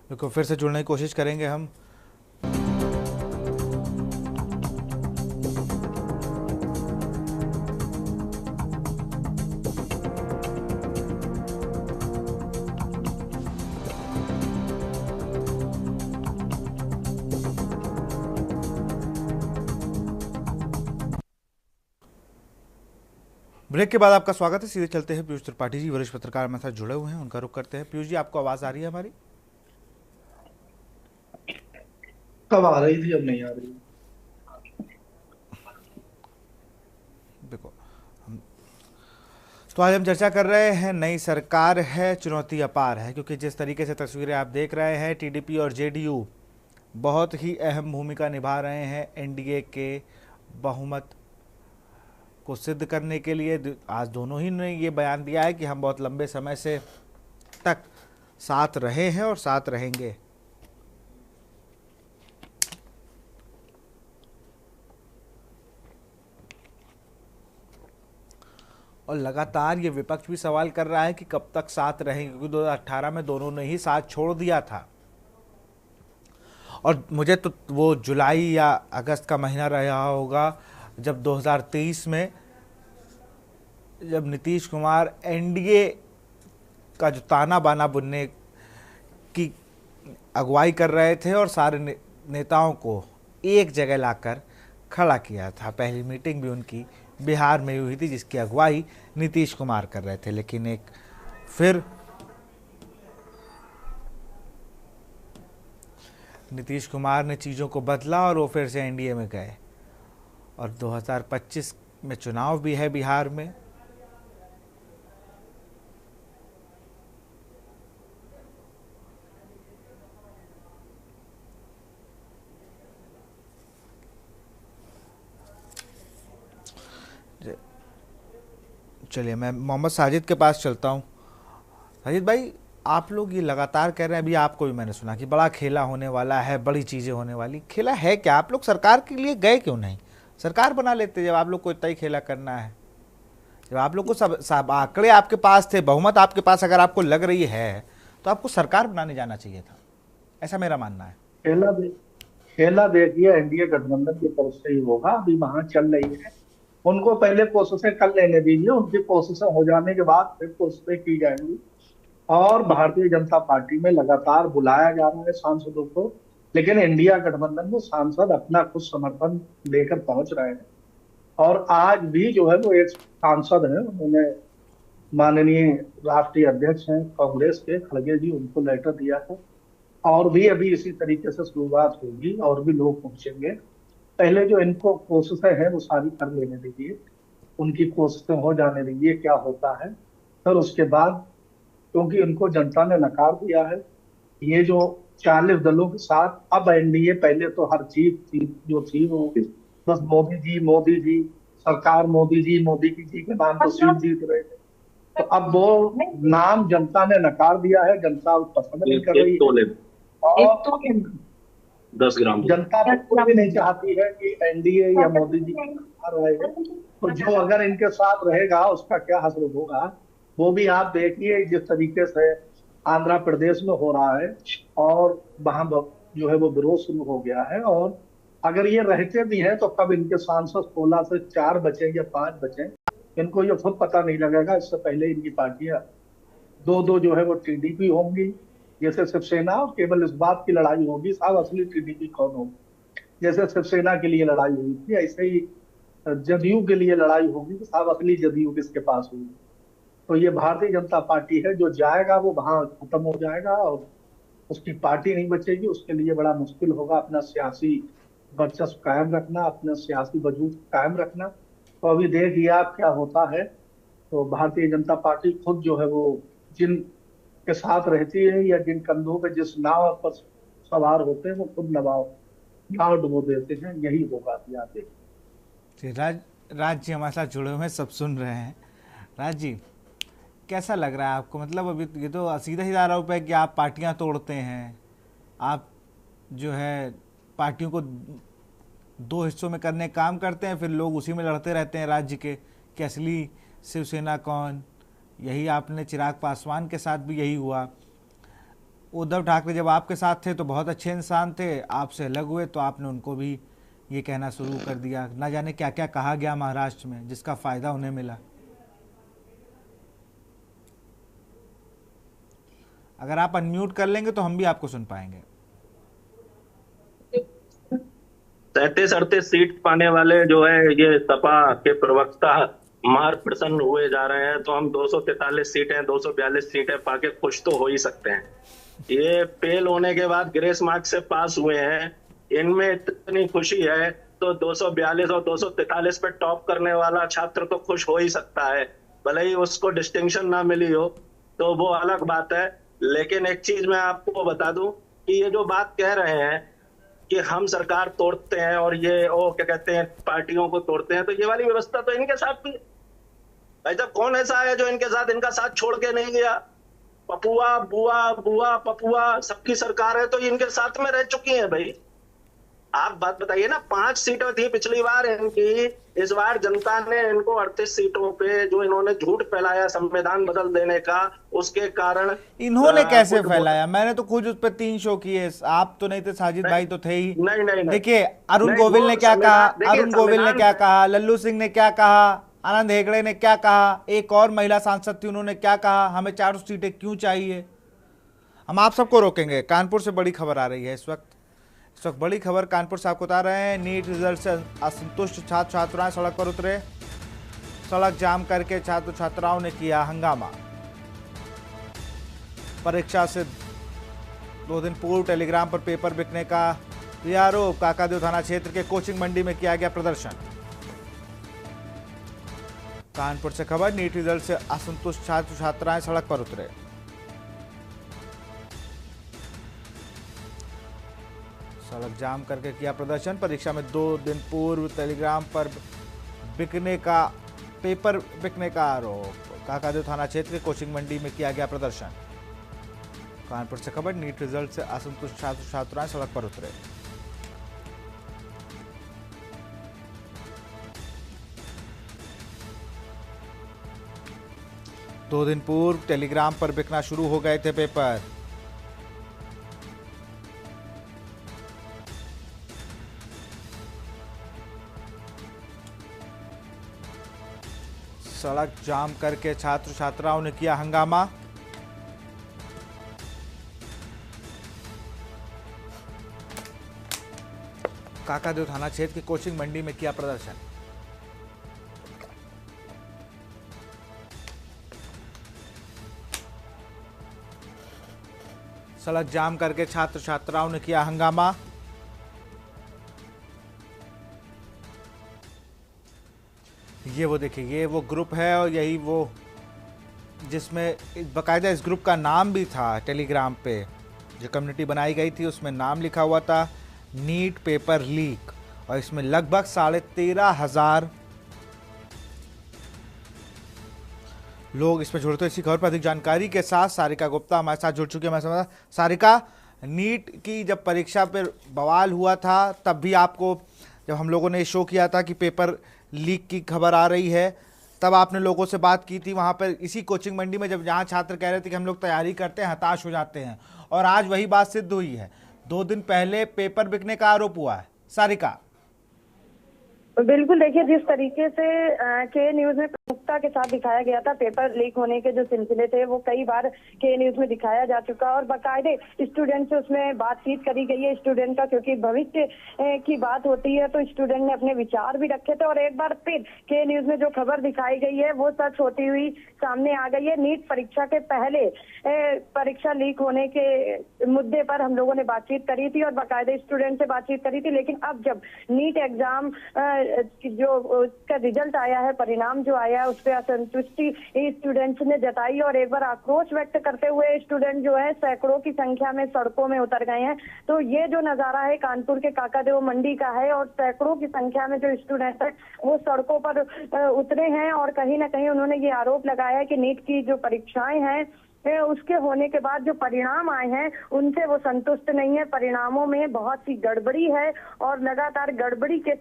देखो, फिर से जुड़ने की कोशिश करेंगे हम। ब्रेक के बाद आपका स्वागत है। सीधे चलते हैं, पीयूष त्रिपाठी जी वरिष्ठ पत्रकार हमारे साथ जुड़े हुए हैं, उनका रुख करते हैं। पीयूष जी, आपको आवाज आ रही है हमारी? कब आ रही थी, अब नहीं आ रही। देखो, तो आज हम चर्चा कर रहे हैं, नई सरकार है, चुनौती अपार है, क्योंकि जिस तरीके से तस्वीरें आप देख रहे हैं, टीडीपी और जेडीयू बहुत ही अहम भूमिका निभा रहे हैं एनडीए के बहुमत को सिद्ध करने के लिए। आज दोनों ही ने ये बयान दिया है कि हम बहुत लंबे समय से तक साथ रहे हैं और साथ रहेंगे। और लगातार ये विपक्ष भी सवाल कर रहा है कि कब तक साथ रहेंगे, क्योंकि 2018 में दोनों ने ही साथ छोड़ दिया था। और मुझे तो वो जुलाई या अगस्त का महीना रहा होगा जब 2023 में जब नीतीश कुमार एनडीए का जो ताना बाना बुनने की अगुवाई कर रहे थे और सारे नेताओं को एक जगह लाकर खड़ा किया था। पहली मीटिंग भी उनकी बिहार में हुई थी, जिसकी अगुवाई नीतीश कुमार कर रहे थे, लेकिन एक फिर नीतीश कुमार ने चीज़ों को बदला और वो फिर से एनडीए में गए। और 2025 में चुनाव भी है बिहार में। चलिए मैं मोहम्मद साजिद के पास चलता हूँ। साजिद भाई, आप लोग ये लगातार कह रहे हैं, अभी आपको भी मैंने सुना कि बड़ा खेला होने वाला है, बड़ी चीज़ें होने वाली। खेला है क्या? आप लोग सरकार के लिए गए क्यों नहीं? सरकार बना लेते जब आप लोग को इतना ही खेला करना है। जब आप लोग को सब आंकड़े आपके पास थे, बहुमत आपके पास अगर आपको लग रही है, तो आपको सरकार बनाने जाना चाहिए था, ऐसा मेरा मानना है। खेला देखिए एनडीए गठबंधन की तरफ से ही होगा। अभी वहां चल रही है, उनको पहले कोशिशें कर लेने दीजिए, उनकी कोशिशें हो जाने के बाद फिर कोशिशें की जाएंगी। और भारतीय जनता पार्टी में लगातार बुलाया जा रहा है सांसदों को, लेकिन इंडिया गठबंधन में सांसद अपना कुछ समर्थन लेकर पहुंच रहे हैं। और आज भी जो है वो एक सांसद है, उन्होंने माननीय राष्ट्रीय अध्यक्ष हैं कांग्रेस के खड़गे जी, उनको लेटर दिया है। और भी अभी इसी तरीके से शुरुआत होगी और भी लोग पहुंचेंगे। पहले जो इनको कोशिशें हैं वो सारी कर लेने दीजिए, उनकी कोशिशें हो जाने दीजिए, क्या होता है फिर उसके बाद। क्योंकि उनको जनता ने नकार दिया है। ये जो 40 दलों के साथ अब एनडीए, पहले तो हर चीज जो थी वो बस मोदी जी सरकार, मोदी जी के नाम पर सीट जीत रहे थे। तो अब वो नाम जनता ने नकार दिया है, जनता पसंद नहीं कर रही है। और 10 ग्राम जनता बिल्कुल भी नहीं चाहती है कि एनडीए या मोदी जी रहेगा। तो जो अगर इनके साथ रहेगा उसका क्या असर होगा वो भी आप देखिए। जिस तरीके से आंध्र प्रदेश में हो रहा है और वहां जो है वो विरोध शुरू हो गया है। और अगर ये रहते भी हैं तो कब इनके सांसद 16 से 4 बचे या 5 बचे, इनको ये खुद पता नहीं लगेगा। इससे पहले इनकी पार्टियां दो जो है वो टीडीपी होंगी, जैसे शिवसेना, और केवल इस बात की लड़ाई होगी साहब असली टीडीपी कौन होगी। जैसे शिवसेना के लिए लड़ाई हुई थी, ऐसे ही जदयू के लिए लड़ाई होगी कि साहब असली जदयू किसके पास होगी। तो ये भारतीय जनता पार्टी है, जो जाएगा वो वहां खत्म हो जाएगा और उसकी पार्टी नहीं बचेगी। उसके लिए बड़ा मुश्किल होगा अपना सियासी वर्चस्व कायम रखना, अपना सियासी वजूद कायम रखना। तो अभी देखिए आप क्या होता है। तो भारतीय जनता पार्टी खुद जो है वो जिन के साथ रहती है या जिन कंधों पे जिस नाव पर सवार होते हैं वो खुद नाव डुबो देते हैं। यही होगा आगे। राज जी हमारे साथ जुड़े हुए हैं, सब सुन रहे हैं। राज जी, कैसा लग रहा है आपको? मतलब अभी ये तो सीधा ही जा रहा है कि आप पार्टियां तोड़ते हैं, आप जो है पार्टियों को 2 हिस्सों में करने काम करते हैं, फिर लोग उसी में लड़ते रहते हैं राज्य के कि असली शिवसेना कौन। यही आपने चिराग पासवान के साथ भी यही हुआ। उद्धव ठाकरे जब आपके साथ थे तो बहुत अच्छे इंसान थे, आपसे अलग हुए तो आपने उनको भी ये कहना शुरू कर दिया। ना जाने क्या क्या कहा गया महाराष्ट्र में जिसका फायदा उन्हें मिला। अगर आप अनम्यूट कर लेंगे तो हम भी आपको सुन पाएंगे। 37-38 सीट पाने वाले जो है ये सपा के प्रवक्ता मार प्रसन्न हुए जा रहे हैं। तो हम 243 सीटें 242 सीटें पाके खुश तो हो ही सकते हैं। ये फेल होने के बाद ग्रेस मार्क से पास हुए हैं, इनमें इतनी खुशी है तो 242 और 243 पे टॉप करने वाला छात्र तो खुश हो ही सकता है। भले ही उसको डिस्टिंक्शन ना मिली हो तो वो अलग बात है। लेकिन एक चीज मैं आपको बता दूं कि ये जो बात कह रहे हैं कि हम सरकार तोड़ते हैं और ये क्या कहते हैं पार्टियों को तोड़ते हैं, तो ये वाली व्यवस्था तो इनके साथ भी भाई साहब। कौन ऐसा है जो इनका साथ छोड़ के नहीं गया? पपुआ बुआ पपुआ सबकी सरकार है तो इनके साथ में रह चुकी है भाई। आप बात बताइए ना, 5 सीटें थी पिछली बार इनकी, इस बार जनता ने इनको 38 सीटों पे जो इन्होंने झूठ फैलाया संविधान बदल देने का, उसके कारण इन्होंने कैसे फैलाया? मैंने तो खुद उस पर 3 शो किए। आप तो नहीं थे, साजिद भाई तो थे ही। नहीं। देखिए अरुण गोविल ने क्या कहा, अरुण गोविल ने क्या कहा, लल्लू सिंह ने क्या कहा, आनंद हेगड़े ने क्या कहा, एक और महिला सांसद थी उन्होंने क्या कहा, हमें 400 सीटें क्यों चाहिए। हम आप सबको रोकेंगे। कानपुर से बड़ी खबर आ रही है इस वक्त। इस वक्त बड़ी खबर कानपुर से आपको बता रहे हैं। नीट रिजल्ट से असंतुष्ट छात्र छात्राएं सड़क पर उतरे। सड़क जाम करके छात्र छात्राओं ने किया हंगामा। परीक्षा से 2 दिन पूर्व टेलीग्राम पर पेपर बिकने का आरोप। काकादेव थाना क्षेत्र के कोचिंग मंडी में किया गया प्रदर्शन। कानपुर से खबर, नीट रिजल्ट से असंतुष्ट छात्र छात्राएं सड़क पर उतरे। सड़क जाम करके किया प्रदर्शन। परीक्षा में 2 दिन पूर्व टेलीग्राम पर पेपर बिकने का आरोप। काकादेव थाना क्षेत्र के कोचिंग मंडी में किया गया प्रदर्शन। कानपुर से खबर, नीट रिजल्ट से असंतुष्ट छात्र छात्राएं सड़क पर उतरे। दो दिन पूर्व टेलीग्राम पर बिकना शुरू हो गए थे पेपर। सड़क जाम करके छात्र छात्राओं ने किया हंगामा। काकादेव थाना क्षेत्र की कोचिंग मंडी में किया प्रदर्शन। सड़क जाम करके छात्र छात्राओं ने किया हंगामा। ये वो देखिए, ये वो ग्रुप है और यही वो जिसमें बाकायदा इस ग्रुप का नाम भी था। टेलीग्राम पे जो कम्युनिटी बनाई गई थी उसमें नाम लिखा हुआ था नीट पेपर लीक, और इसमें लगभग 13,500 लोग इसमें जुड़े थे। इसी खबर पर अधिक जानकारी के साथ सारिका गुप्ता हमारे साथ जुड़ चुके हैं। मैं समझा सारिका, नीट की जब परीक्षा पर बवाल हुआ था तब भी आपको, जब हम लोगों ने शो किया था कि पेपर लीक की खबर आ रही है, तब आपने लोगों से बात की थी वहाँ पर इसी कोचिंग मंडी में, जब जहाँ छात्र कह रहे थे कि हम लोग तैयारी करते हैं, हताश हो जाते हैं, और आज वही बात सिद्ध हुई है। 2 दिन पहले पेपर बिकने का आरोप हुआ है। सारिका, बिल्कुल, देखिए जिस तरीके से के न्यूज में प्रमुखता के साथ दिखाया गया था, पेपर लीक होने के जो सिलसिले थे वो कई बार के न्यूज में दिखाया जा चुका, और बाकायदे स्टूडेंट से उसमें बातचीत करी गई है स्टूडेंट का, क्योंकि भविष्य की बात होती है तो स्टूडेंट ने अपने विचार भी रखे थे। और एक बार फिर के न्यूज में जो खबर दिखाई गई है वो सच होती हुई सामने आ गई है। नीट परीक्षा के पहले परीक्षा लीक होने के मुद्दे पर हम लोगों ने बातचीत करी थी और बाकायदे स्टूडेंट से बातचीत करी थी, लेकिन अब जब नीट एग्जाम जो उसका रिजल्ट आया है, परिणाम जो आया है, उस पर असंतुष्टि स्टूडेंट्स ने जताई और एक बार आक्रोश व्यक्त करते हुए स्टूडेंट जो है सैकड़ों की संख्या में सड़कों में उतर गए हैं। तो ये जो नजारा है कानपुर के काकादेव मंडी का है, और सैकड़ों की संख्या में जो स्टूडेंट है वो सड़कों पर उतरे हैं, और कहीं ना कहीं उन्होंने ये आरोप लगाया है कि नीट की जो परीक्षाएं हैं उसके होने के बाद जो परिणाम आए हैं उनसे वो संतुष्ट नहीं है। परिणामों में बहुत सी गड़बड़ी है, और लगातार गड़बड़ी के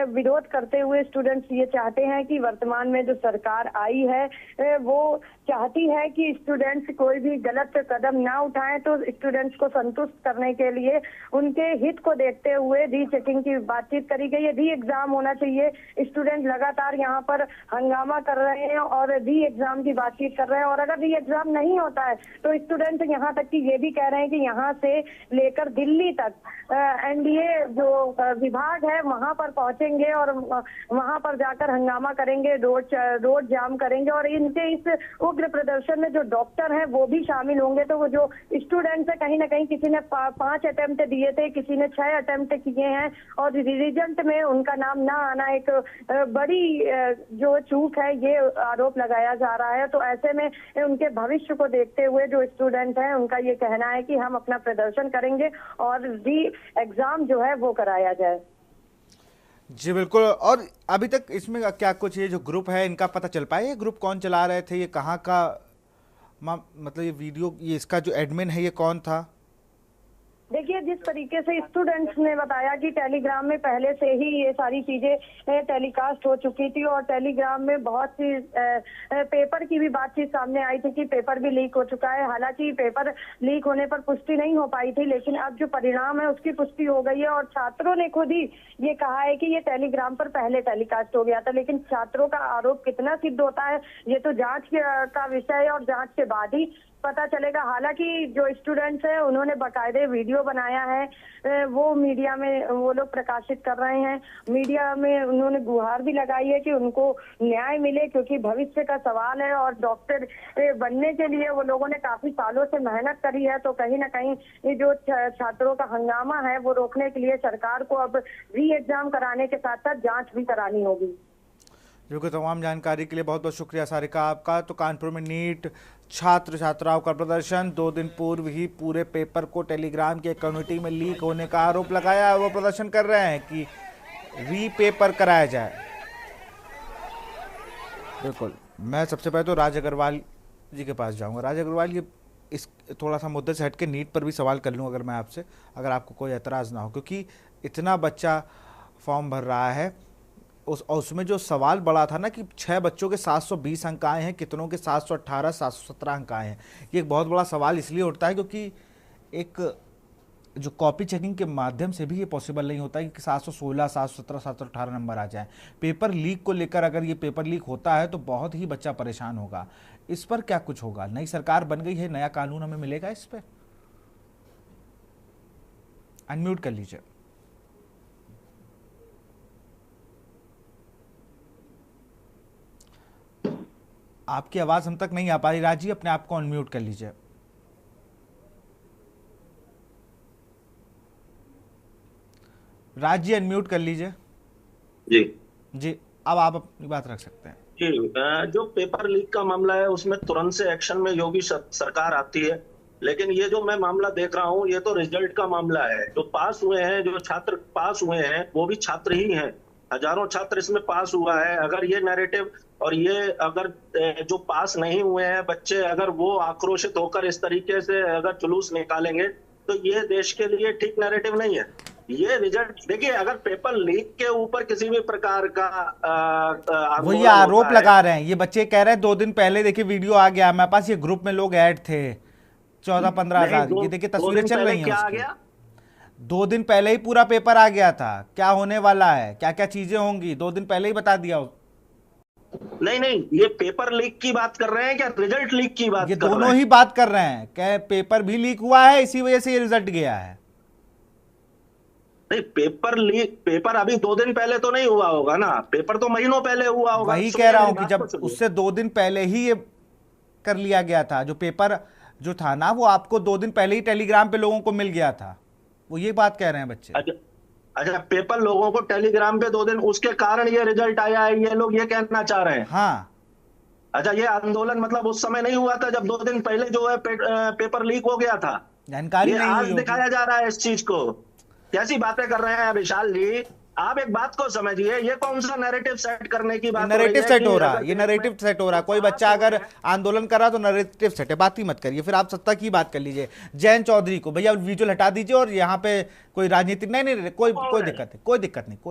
विरोध करते हुए स्टूडेंट्स ये चाहते हैं कि वर्तमान में जो सरकार आई है वो चाहती है कि स्टूडेंट्स कोई भी गलत कदम ना उठाएं। तो स्टूडेंट्स को संतुष्ट करने के लिए उनके हित को देखते हुए री चेकिंग की बातचीत करी गई है। री एग्जाम होना चाहिए। स्टूडेंट लगातार यहाँ पर हंगामा कर रहे हैं और री एग्जाम की बातचीत कर रहे हैं, और अगर री एग्जाम नहीं होता है तो स्टूडेंट यहाँ तक कि ये भी कह रहे हैं कि यहाँ से लेकर दिल्ली तक एनडीए जो विभाग है वहां पर पहुंचेंगे और वहां पर जाकर हंगामा करेंगे, रोड जाम करेंगे, और इनके इस उग्र प्रदर्शन में जो डॉक्टर हैं वो भी शामिल होंगे। तो वो जो स्टूडेंट्स है, कहीं ना कहीं किसी ने 5 अटेम्प्ट दिए थे, किसी ने 6 अटेम्प्ट किए हैं, और रिजल्ट में उनका नाम ना आना एक बड़ी जो चूक है, ये आरोप लगाया जा रहा है। तो ऐसे में उनके भविष्य को देखते हुए जो स्टूडेंट हैं उनका ये कहना है कि हम अपना प्रदर्शन करेंगे और री एग्जाम जो है वो कराया जाए। जी बिल्कुल। और अभी तक इसमें क्या कुछ ये जो ग्रुप है इनका पता चल पाया, ये ग्रुप कौन चला रहे थे, ये कहाँ का, मतलब ये वीडियो, ये इसका जो एडमिन है ये कौन था? देखिए जिस तरीके से स्टूडेंट्स ने बताया कि टेलीग्राम में पहले से ही ये सारी चीजें टेलीकास्ट हो चुकी थी, और टेलीग्राम में बहुत सी पेपर की भी बातचीत सामने आई थी कि पेपर भी लीक हो चुका है। हालांकि पेपर लीक होने पर पुष्टि नहीं हो पाई थी, लेकिन अब जो परिणाम है उसकी पुष्टि हो गई है, और छात्रों ने खुद ही ये कहा है कि ये टेलीग्राम पर पहले टेलीकास्ट हो गया था। लेकिन छात्रों का आरोप कितना सिद्ध होता है ये तो जांच का विषय है, और जांच के बाद ही पता चलेगा। हालांकि जो स्टूडेंट्स हैं उन्होंने बाकायदे वीडियो बनाया है, वो मीडिया में वो लोग प्रकाशित कर रहे हैं। मीडिया में उन्होंने गुहार भी लगाई है कि उनको न्याय मिले, क्योंकि भविष्य का सवाल है और डॉक्टर बनने के लिए वो लोगों ने काफी सालों से मेहनत करी है। तो कहीं ना कहीं ये जो छात्रों का हंगामा है वो रोकने के लिए सरकार को अब री एग्जाम कराने के साथ साथ जांच भी करानी होगी। जो कि तमाम जानकारी के लिए बहुत बहुत शुक्रिया सारिका आपका। तो कानपुर में नीट छात्र छात्राओं का प्रदर्शन, 2 दिन पूर्व ही पूरे पेपर को टेलीग्राम के कम्युनिटी में लीक होने का आरोप लगाया। वो प्रदर्शन कर रहे हैं कि रीपेपर कराया जाए। बिल्कुल, मैं सबसे पहले तो राज अग्रवाल जी के पास जाऊंगा। राज अग्रवाल, ये इस थोड़ा सा मुद्दे से हट के नीट पर भी सवाल कर लूँ अगर मैं आपसे, अगर आपको कोई एतराज़ ना हो, क्योंकि इतना बच्चा फॉर्म भर रहा है उसमें जो सवाल बड़ा था ना कि 6 बच्चों के 720 अंक आए हैं, कितनों के 718 717 अंक आए हैं। ये एक बहुत बड़ा सवाल इसलिए उठता है क्योंकि एक जो कॉपी चेकिंग के माध्यम से भी ये पॉसिबल नहीं होता है कि 716 717 718 नंबर आ जाए। पेपर लीक को लेकर अगर ये पेपर लीक होता है तो बहुत ही बच्चा परेशान होगा। इस पर क्या कुछ होगा? नई सरकार बन गई है, नया कानून हमें मिलेगा इस पर? अनम्यूट कर लीजिए। आपकी आवाज हम तक नहीं आ पा रही। राजी, अपने आप को अनम्यूट कर लीजिए। राजी, अनम्यूट कर लीजिए। जी जी, अब आप अपनी बात रख सकते हैं। जी, जो पेपर लीक का मामला है उसमें तुरंत से एक्शन में योगी सरकार आती है, लेकिन ये जो मैं मामला देख रहा हूँ ये तो रिजल्ट का मामला है। जो पास हुए हैं, जो छात्र पास हुए हैं वो भी छात्र ही हैं। हजारों छात्र इसमें पास हुआ है। अगर ये नैरेटिव और ये अगर जो पास नहीं हुए हैं बच्चे अगर वो आक्रोशित होकर इस तरीके से अगर जुलूस निकालेंगे तो ये देश के लिए ठीक नैरेटिव नहीं है। ये रिजल्ट देखिए, अगर पेपर लीक के ऊपर किसी भी प्रकार का वो ये आरोप लगा रहे हैं, ये बच्चे कह रहे हैं 2 दिन पहले देखिए वीडियो आ गया मेरे पास, ये ग्रुप में लोग ऐड थे 14-15 हजार। ये देखिए तस्वीरें चल रही हैं। क्या आ गया? 2 दिन पहले ही पूरा पेपर आ गया था। क्या होने वाला है, क्या क्या चीजें होंगी, 2 दिन पहले ही बता दिया। नहीं, ये पेपर लीक की बात कर रहे हैं क्या रिजल्ट लीक की बात कर रहे हैं? ये दोनों ही बात कर रहे हैं। क्या पेपर भी लीक हुआ है, इसी वजह से ये रिजल्ट गया है? नहीं, पेपर लीक, पेपर अभी 2 दिन पहले तो नहीं हुआ होगा ना, पेपर तो महीनों पहले हुआ होगा। वही कह रहा हूं कि जब उससे 2 दिन पहले ही ये कर लिया गया था, जो पेपर जो था ना वो आपको 2 दिन पहले ही टेलीग्राम पे लोगों को मिल गया था। वो ये बात कह रहे हैं बच्चे। अच्छा, पेपर लोगों को टेलीग्राम पे 2 दिन, उसके कारण ये रिजल्ट आया है, ये लोग ये कहना चाह रहे हैं? हाँ। अच्छा, ये आंदोलन मतलब उस समय नहीं हुआ था जब 2 दिन पहले जो है पेपर लीक हो गया था? जानकारी नहीं आज दिखाया जा रहा है इस चीज को? कैसी बातें कर रहे हैं विशाल जी? आप एक बात को समझिए, ये कौन सा नैरेटिव सेट करने की बात? नैरेटिव सेट हो रहा है, ये नैरेटिव सेट हो रहा है। कोई बच्चा अगर आंदोलन कर रहा तो नैरेटिव सेट है, बात ही मत करिए। फिर आप सत्ता की बात कर लीजिए। जयंत चौधरी को भैया विजुअल हटा दीजिए और यहाँ पे कोई राजनीतिक नहीं, कोई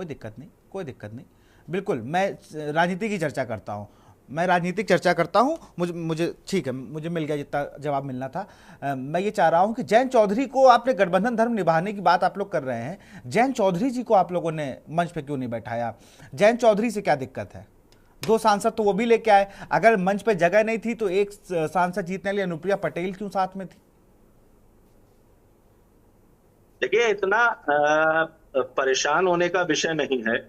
दिक्कत नहीं। बिल्कुल, मैं राजनीति की चर्चा करता हूँ, मैं राजनीतिक चर्चा करता हूं। मुझे ठीक है, मुझे मिल गया जितना जवाब मिलना था। मैं ये चाह रहा हूं कि जयंत चौधरी को, आपने गठबंधन धर्म निभाने की बात आप लोग कर रहे हैं, जयंत चौधरी जी को आप लोगों ने मंच पे क्यों नहीं बैठाया? जयंत चौधरी से क्या दिक्कत है? 2 सांसद तो वो भी लेके आए। अगर मंच पे जगह नहीं थी तो एक सांसद जीतने के लिए अनुप्रिया पटेल क्यों साथ में थी? देखिए, इतना परेशान होने का विषय नहीं है।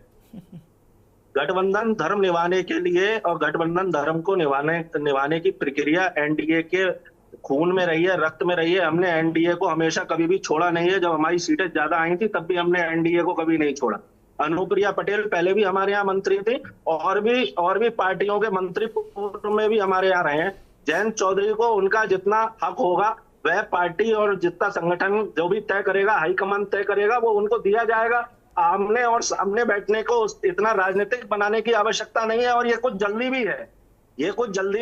गठबंधन धर्म निभाने के लिए और गठबंधन धर्म को निभाने की प्रक्रिया एनडीए के खून में रही है, रक्त में रही है। हमने एनडीए को हमेशा कभी भी छोड़ा नहीं है। जब हमारी सीटें ज्यादा आई थी तब भी हमने एनडीए को कभी नहीं छोड़ा। अनुप्रिया पटेल पहले भी हमारे यहाँ मंत्री थी और भी पार्टियों के मंत्री पूर्व में भी हमारे यहाँ रहे हैं। जयंत चौधरी को उनका जितना हक होगा वह पार्टी और जितना संगठन जो भी तय करेगा, हाईकमान तय करेगा, वो उनको दिया जाएगा। आमने और सामने बैठने को इतना राजनीतिक बनाने की आवश्यकता नहीं है और ये कुछ जल्दी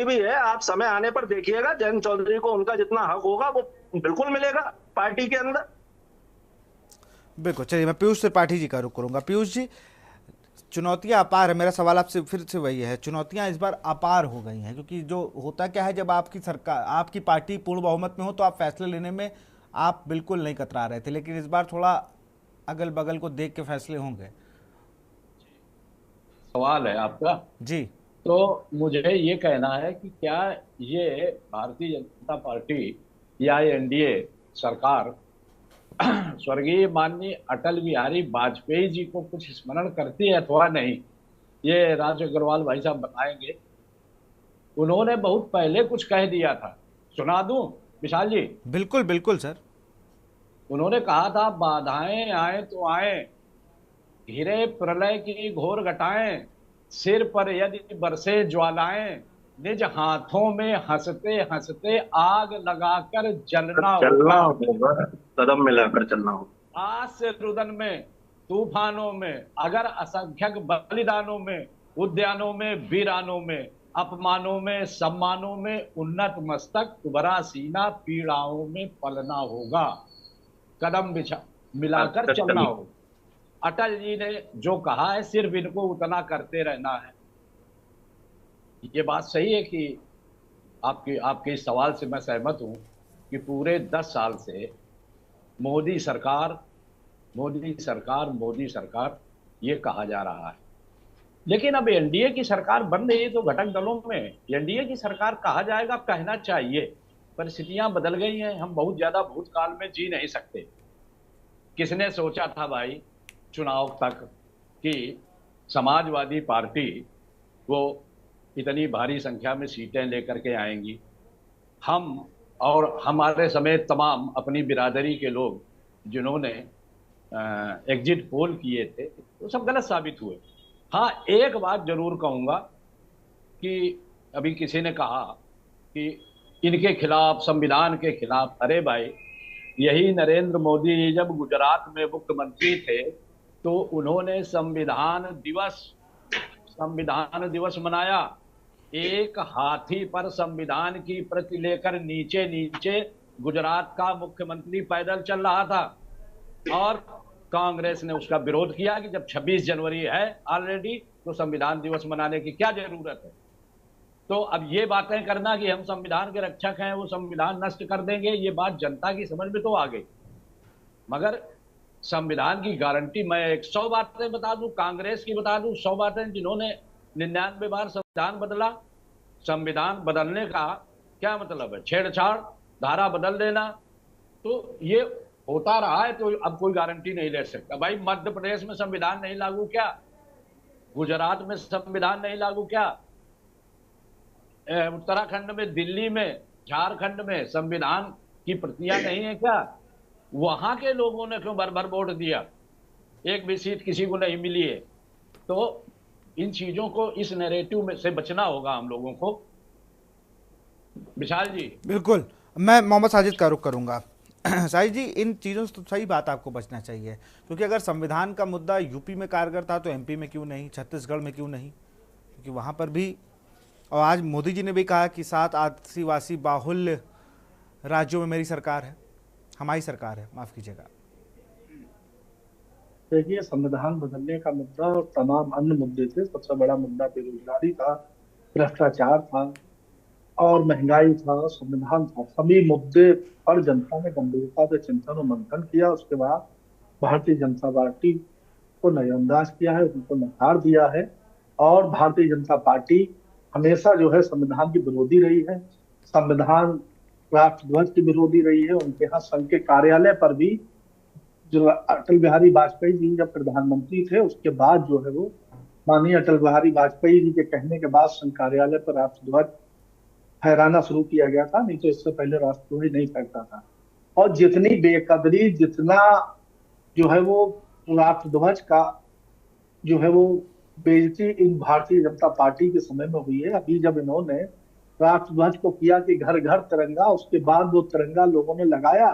भी है। आप समय आने पर देखिएगा, जयंत चौधरी को उनका जितना हक होगा वो बिल्कुल मिलेगा पार्टी के अंदर। बिल्कुल। चलिए, मैं पीयूष त्रिपाठी जी का रुख करूंगा। पीयूष जी, चुनौतियां अपार है। मेरा सवाल आपसे फिर से वही है, चुनौतियां इस बार अपार हो गई हैं, क्योंकि जो होता क्या है, जब आपकी सरकार, आपकी पार्टी पूर्ण बहुमत में हो तो आप फैसले लेने में आप बिल्कुल नहीं कतरा रहे थे, लेकिन इस बार थोड़ा अगल बगल को देख के फैसले होंगे। सवाल है आपका? जी। तो मुझे ये कहना है कि क्या ये भारतीय जनता पार्टी या एनडीए सरकार स्वर्गीय माननीय अटल बिहारी वाजपेयी जी को कुछ स्मरण करती है अथवा नहीं, ये राज अग्रवाल भाई साहब बताएंगे। उन्होंने बहुत पहले कुछ कह दिया था, सुना दूं विशाल जी? बिल्कुल बिल्कुल सर। उन्होंने कहा था, बाधाएं आए तो आए, घिरे प्रलय की घोर घटाएं, सिर पर यदि बरसे ज्वालाएं, निज हाथों में हंसते हंसते आग लगाकर जलना होगा, कदम मिलाकर चलना होगा। आज से रुदन में, तूफानों में, अगर असंख्यक बलिदानों में, उद्यानों में, वीरानों में, अपमानों में, सम्मानों में, उन्नत मस्तक, उभरा सीना, पीड़ाओं में पलना होगा, कदम मिलाकर चलना होगा। अटल जी ने जो कहा है सिर्फ इनको उतना करते रहना है। ये बात सही है कि आपके इस सवाल से मैं सहमत हूं कि पूरे 10 साल से मोदी सरकार ये कहा जा रहा है, लेकिन अब एनडीए की सरकार बन रही है तो घटक दलों में एनडीए की सरकार कहा जाएगा, कहना चाहिए। परिस्थितियां बदल गई हैं, हम बहुत ज्यादा भूतकाल में जी नहीं सकते। किसने सोचा था भाई चुनाव तक कि समाजवादी पार्टी वो इतनी भारी संख्या में सीटें लेकर के आएंगी। हम और हमारे समेत तमाम अपनी बिरादरी के लोग जिन्होंने एग्जिट पोल किए थे वो सब गलत साबित हुए। हाँ, एक बात जरूर कहूँगा कि अभी किसी ने कहा कि इनके खिलाफ, संविधान के खिलाफ। अरे भाई, यही नरेंद्र मोदी जी जब गुजरात में मुख्यमंत्री थे तो उन्होंने संविधान दिवस मनाया। एक हाथी पर संविधान की प्रति लेकर नीचे नीचे गुजरात का मुख्यमंत्री पैदल चल रहा था और कांग्रेस ने उसका विरोध किया कि जब 26 जनवरी है ऑलरेडी तो संविधान दिवस मनाने की क्या जरूरत है। तो अब ये बातें करना कि हम संविधान के रक्षक हैं, वो संविधान नष्ट कर देंगे, ये बात जनता की समझ में तो आ गई। मगर संविधान की गारंटी, मैं 100 बातें बता दूं, कांग्रेस की बता दूं 100 बातें, जिन्होंने 99 बार संविधान बदला। संविधान बदलने का क्या मतलब है? छेड़छाड़, धारा बदल देना। तो ये होता रहा है, तो अब कोई गारंटी नहीं ले सकता। भाई, मध्य प्रदेश में संविधान नहीं लागू क्या? गुजरात में संविधान नहीं लागू क्या? उत्तराखंड में, दिल्ली में, झारखंड में संविधान की प्रतियां नहीं है क्या? वहां के लोगों ने क्यों भर भर वोट दिया? एक भी सीट किसी को नहीं मिली है। तो इन चीजों को, इस नैरेटिव में से बचना होगा हम लोगों को। विशाल जी। बिल्कुल, मैं मोहम्मद साजिद का रुख करूंगा। साहिद जी, इन चीज़ों से तो सही बात, आपको बचना चाहिए, क्योंकि अगर संविधान का मुद्दा यूपी में कारगर था तो एमपी में क्यों नहीं, छत्तीसगढ़ में क्यों नहीं? क्योंकि वहाँ पर भी, और आज मोदी जी ने भी कहा कि 7 आदिवासी बाहुल्य राज्यों में मेरी सरकार है, हमारी सरकार है, माफ कीजिएगा। देखिए, संविधान बदलने का मुद्दा और तमाम अन्य मुद्दे थे। सबसे बड़ा मुद्दा बेरोजगारी था, भ्रष्टाचार था और महंगाई था, संविधान था। सभी मुद्दे पर जनता ने गंभीरता से चिंतन और मंथन किया। उसके बाद भारतीय जनता पार्टी को नजरअंदाज किया है, उनको नकार दिया है। और भारतीय जनता पार्टी हमेशा जो है संविधान की विरोधी रही है, संविधान राष्ट्रध्वज की विरोधी रही है। उनके यहाँ संघ के कार्यालय पर भी, जो अटल बिहारी वाजपेयी जी जब प्रधानमंत्री थे उसके बाद जो है वो माननीय अटल बिहारी वाजपेयी जी के कहने के बाद संघ कार्यालय पर राष्ट्रध्वज फहराना शुरू किया गया था, नहीं तो इससे पहले राष्ट्रध्वज नहीं फहरता था। और जितनी बेकदरी, जितना जो है वो राष्ट्रध्वज का जो है वो बेइज्जती इन भारतीय जनता पार्टी के समय में हुई है। अभी जब इन्होंने राष्ट्रध्वज को किया कि घर घर तिरंगा, उसके बाद वो तिरंगा लोगों ने लगाया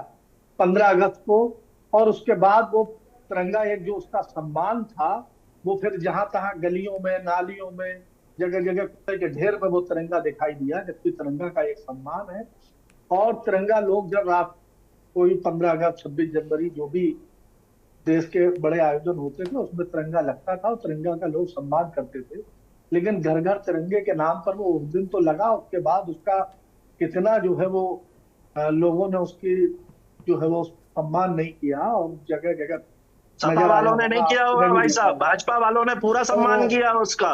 15 अगस्त को, और उसके बाद वो तिरंगा एक जो उसका सम्मान था वो फिर जहां तहां गलियों में, नालियों में, जगह जगह कूड़े के ढेर में वो तिरंगा दिखाई दिया, जबकि तिरंगा का एक सम्मान है। और तिरंगा लोग जब कोई 15 अगस्त, 26 जनवरी जो भी देश के बड़े आयोजन होते थे उसमें तिरंगा लगता था और तिरंगा का लोग सम्मान करते थे। लेकिन घर घर तिरंगे के नाम पर वो उस दिन तो लगा, उसके बाद उसका कितना जो है वो लोगों ने उसकी जो है वो सम्मान नहीं किया। और जगह जगह सपा वालों ने नहीं किया होगा भाई साहब, भाजपा वालों ने पूरा सम्मान किया उसका।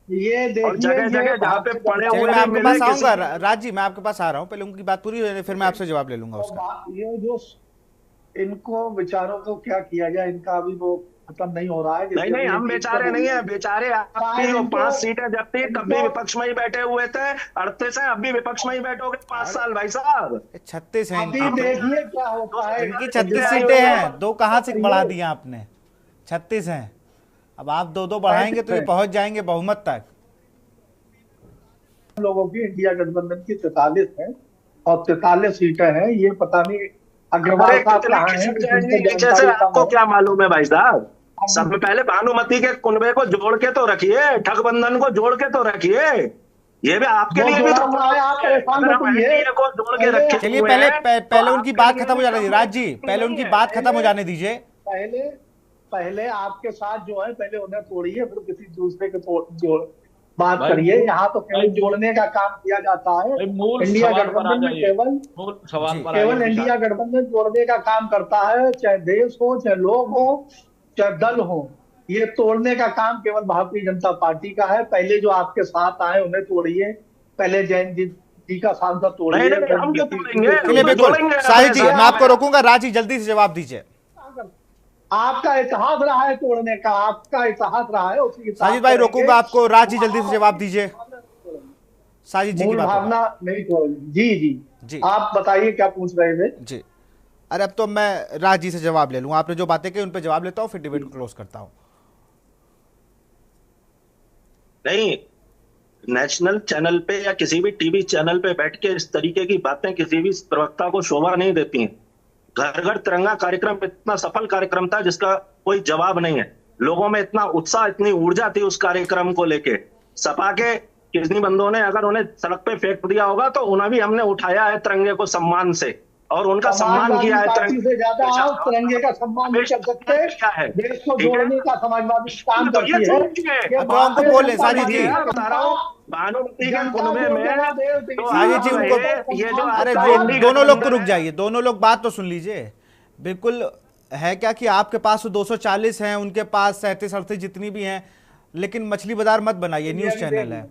ये और देखिए, जगह जगह जहाँ पे पड़े चलिए हुए मैं आपके मिले पास किसी- आऊंगा राज जी, मैं आपके पास आ रहा हूँ, पहले उनकी बात पूरी हो जाए फिर मैं आपसे जवाब ले लूंगा उसका। ये जो इनको बेचारों को क्या किया जाए, इनका अभी वो खत्म नहीं हो रहा है। नहीं नहीं, हम बेचारे नहीं है, बेचारे आपकी जो 5 सीटें जब थी तब भी विपक्ष में ही बैठे हुए थे, 38 है अब भी विपक्ष में ही बैठोगे 5 साल भाई साहब। 36 हैं अभी इनकी, देखिए क्या होता है। इनकी 36 सीटें हैं, 2 कहाँ से बढ़ा दिया आपने, 36 हैं। अब आप 2-2 बढ़ाएंगे तो ये पहुंच जाएंगे बहुमत तक। लोगों की इंडिया गठबंधन की 43 है और 43 सीटें हैं। ये पता नहीं अग्रवाल साहब कहाँ हैं, नीचे से आपको क्या मालूम है भाई साहब? सब पहले भानुमति के कुनबे को जोड़ के तो रखिए, ठगबंधन को जोड़ के तो रखिए। ये भी आपके लिए भी तो अगर हम एनडीए को जोड़ के रखे। चलिए पहले उनकी बात खत्म हो जाने दीजिए राज जी, पहले उनकी बात खत्म हो जाने दीजिए। पहले आपके साथ जो है पहले उन्हें तोड़िए, फिर किसी दूसरे के बात करिए। यहाँ तो केवल जोड़ने का काम किया जाता है। इंडिया गठबंधन में केवल इंडिया गठबंधन जोड़ने का काम करता है, चाहे देश हो, चाहे लोग हो, चाहे दल हो। ये तोड़ने का काम केवल भारतीय जनता पार्टी का है। पहले जो आपके साथ आए उन्हें तोड़िए, पहले जैन जी का सांसद तोड़िए। चलिए बिल्कुल साहिब जी, मैं आपको रोकूंगा, राज जी जल्दी से जवाब दीजिए। आपका इतिहास रहा है तोड़ने का, आपका इतिहास रहा है उसी। साजिद भाई रोकूंगा आपको, राज जी जल्दी से जवाब दीजिए। साजिद जी की बात भावना नहीं तोड़ेंगे। जी जी, आप बताइए क्या पूछ रहे थे? जी अरे अब तो मैं राज जी से जवाब ले लूंगा, आपने जो बातें कही उन पर जवाब लेता हूँ, फिर डिबेट को क्लोज करता हूँ। नहीं, नेशनल चैनल पे या किसी भी टीवी चैनल पे बैठ के इस तरीके की बातें किसी भी प्रवक्ता को शोभा नहीं देती हैं। घर घर तिरंगा कार्यक्रम इतना सफल कार्यक्रम था जिसका कोई जवाब नहीं है। लोगों में इतना उत्साह, इतनी ऊर्जा थी उस कार्यक्रम को लेके। सपा के किसी बंदों ने अगर उन्हें सड़क पे फेंक दिया होगा तो उन्हें भी हमने उठाया है तिरंगे को सम्मान से और उनका सम्मान किया है। से ज्यादा आप तिरंगे का सम्मान नहीं कर सकते। देश को जोड़ने का समाजवादी काम करती है। तो हमको बोले साजिद जी, भानुमति के कुनबे में साजिद जी उनको ये जो, अरे दोनों लोग तो रुक जाइए, दोनों लोग बात तो सुन लीजिए। बिल्कुल है क्या कि आपके पास तो 240 हैं, उनके पास 37-38 जितनी भी हैं, लेकिन मछली बाजार मत बनाइए, न्यूज चैनल है।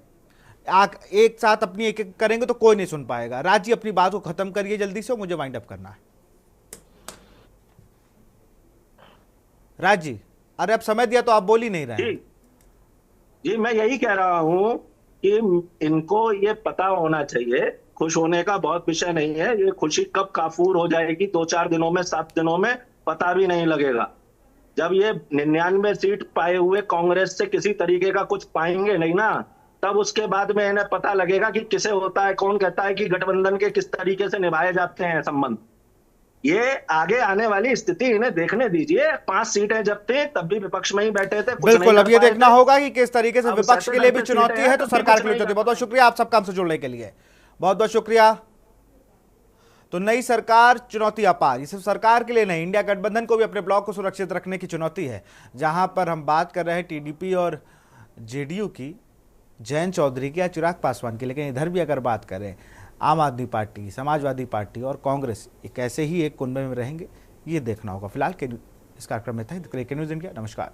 आप एक साथ अपनी एक एक करेंगे तो कोई नहीं सुन पाएगा। राज जी अपनी बात को खत्म करिए जल्दी से, मुझे वाइंड अप करना है। राज जी, अरे अब समय दिया तो आप बोल ही नहीं रहे। जी मैं यही कह रहा हूं कि इनको ये पता होना चाहिए, खुश होने का बहुत विषय नहीं है। ये खुशी कब काफूर हो जाएगी 2-4 दिनों में, 7 दिनों में, पता भी नहीं लगेगा। जब ये 99 सीट पाए हुए कांग्रेस से किसी तरीके का कुछ पाएंगे नहीं ना, तब उसके बाद में इन्हें पता लगेगा कि किसे होता है, कौन कहता है कि गठबंधन के किस तरीके से निभाए जाते हैं संबंध। ये आगे आने वाली स्थिति इन्हें देखने दीजिए। 5 सीटें जब थे तब भी विपक्ष में ही बैठे थे। बिल्कुल, अब ये देखना होगा कि किस तरीके से विपक्ष के लिए भी चुनौती है तो सरकार के लिए चुनौती। बहुत बहुत शुक्रिया आप सबका हमसे जुड़ने के लिए, बहुत बहुत शुक्रिया। तो नई सरकार चुनौती अपार, ये सिर्फ सरकार के लिए नहीं, इंडिया गठबंधन को भी अपने ब्लॉक को सुरक्षित रखने की चुनौती है। जहां पर हम बात कर रहे हैं टीडीपी और जेडीयू की, जयंत चौधरी की या चिराग पासवान की, लेकिन इधर भी अगर बात करें आम आदमी पार्टी, समाजवादी पार्टी और कांग्रेस कैसे ही एक कुनबे में रहेंगे, ये देखना होगा। फिलहाल के इस कार्यक्रम में था न्यूज़ इंडिया। नमस्कार।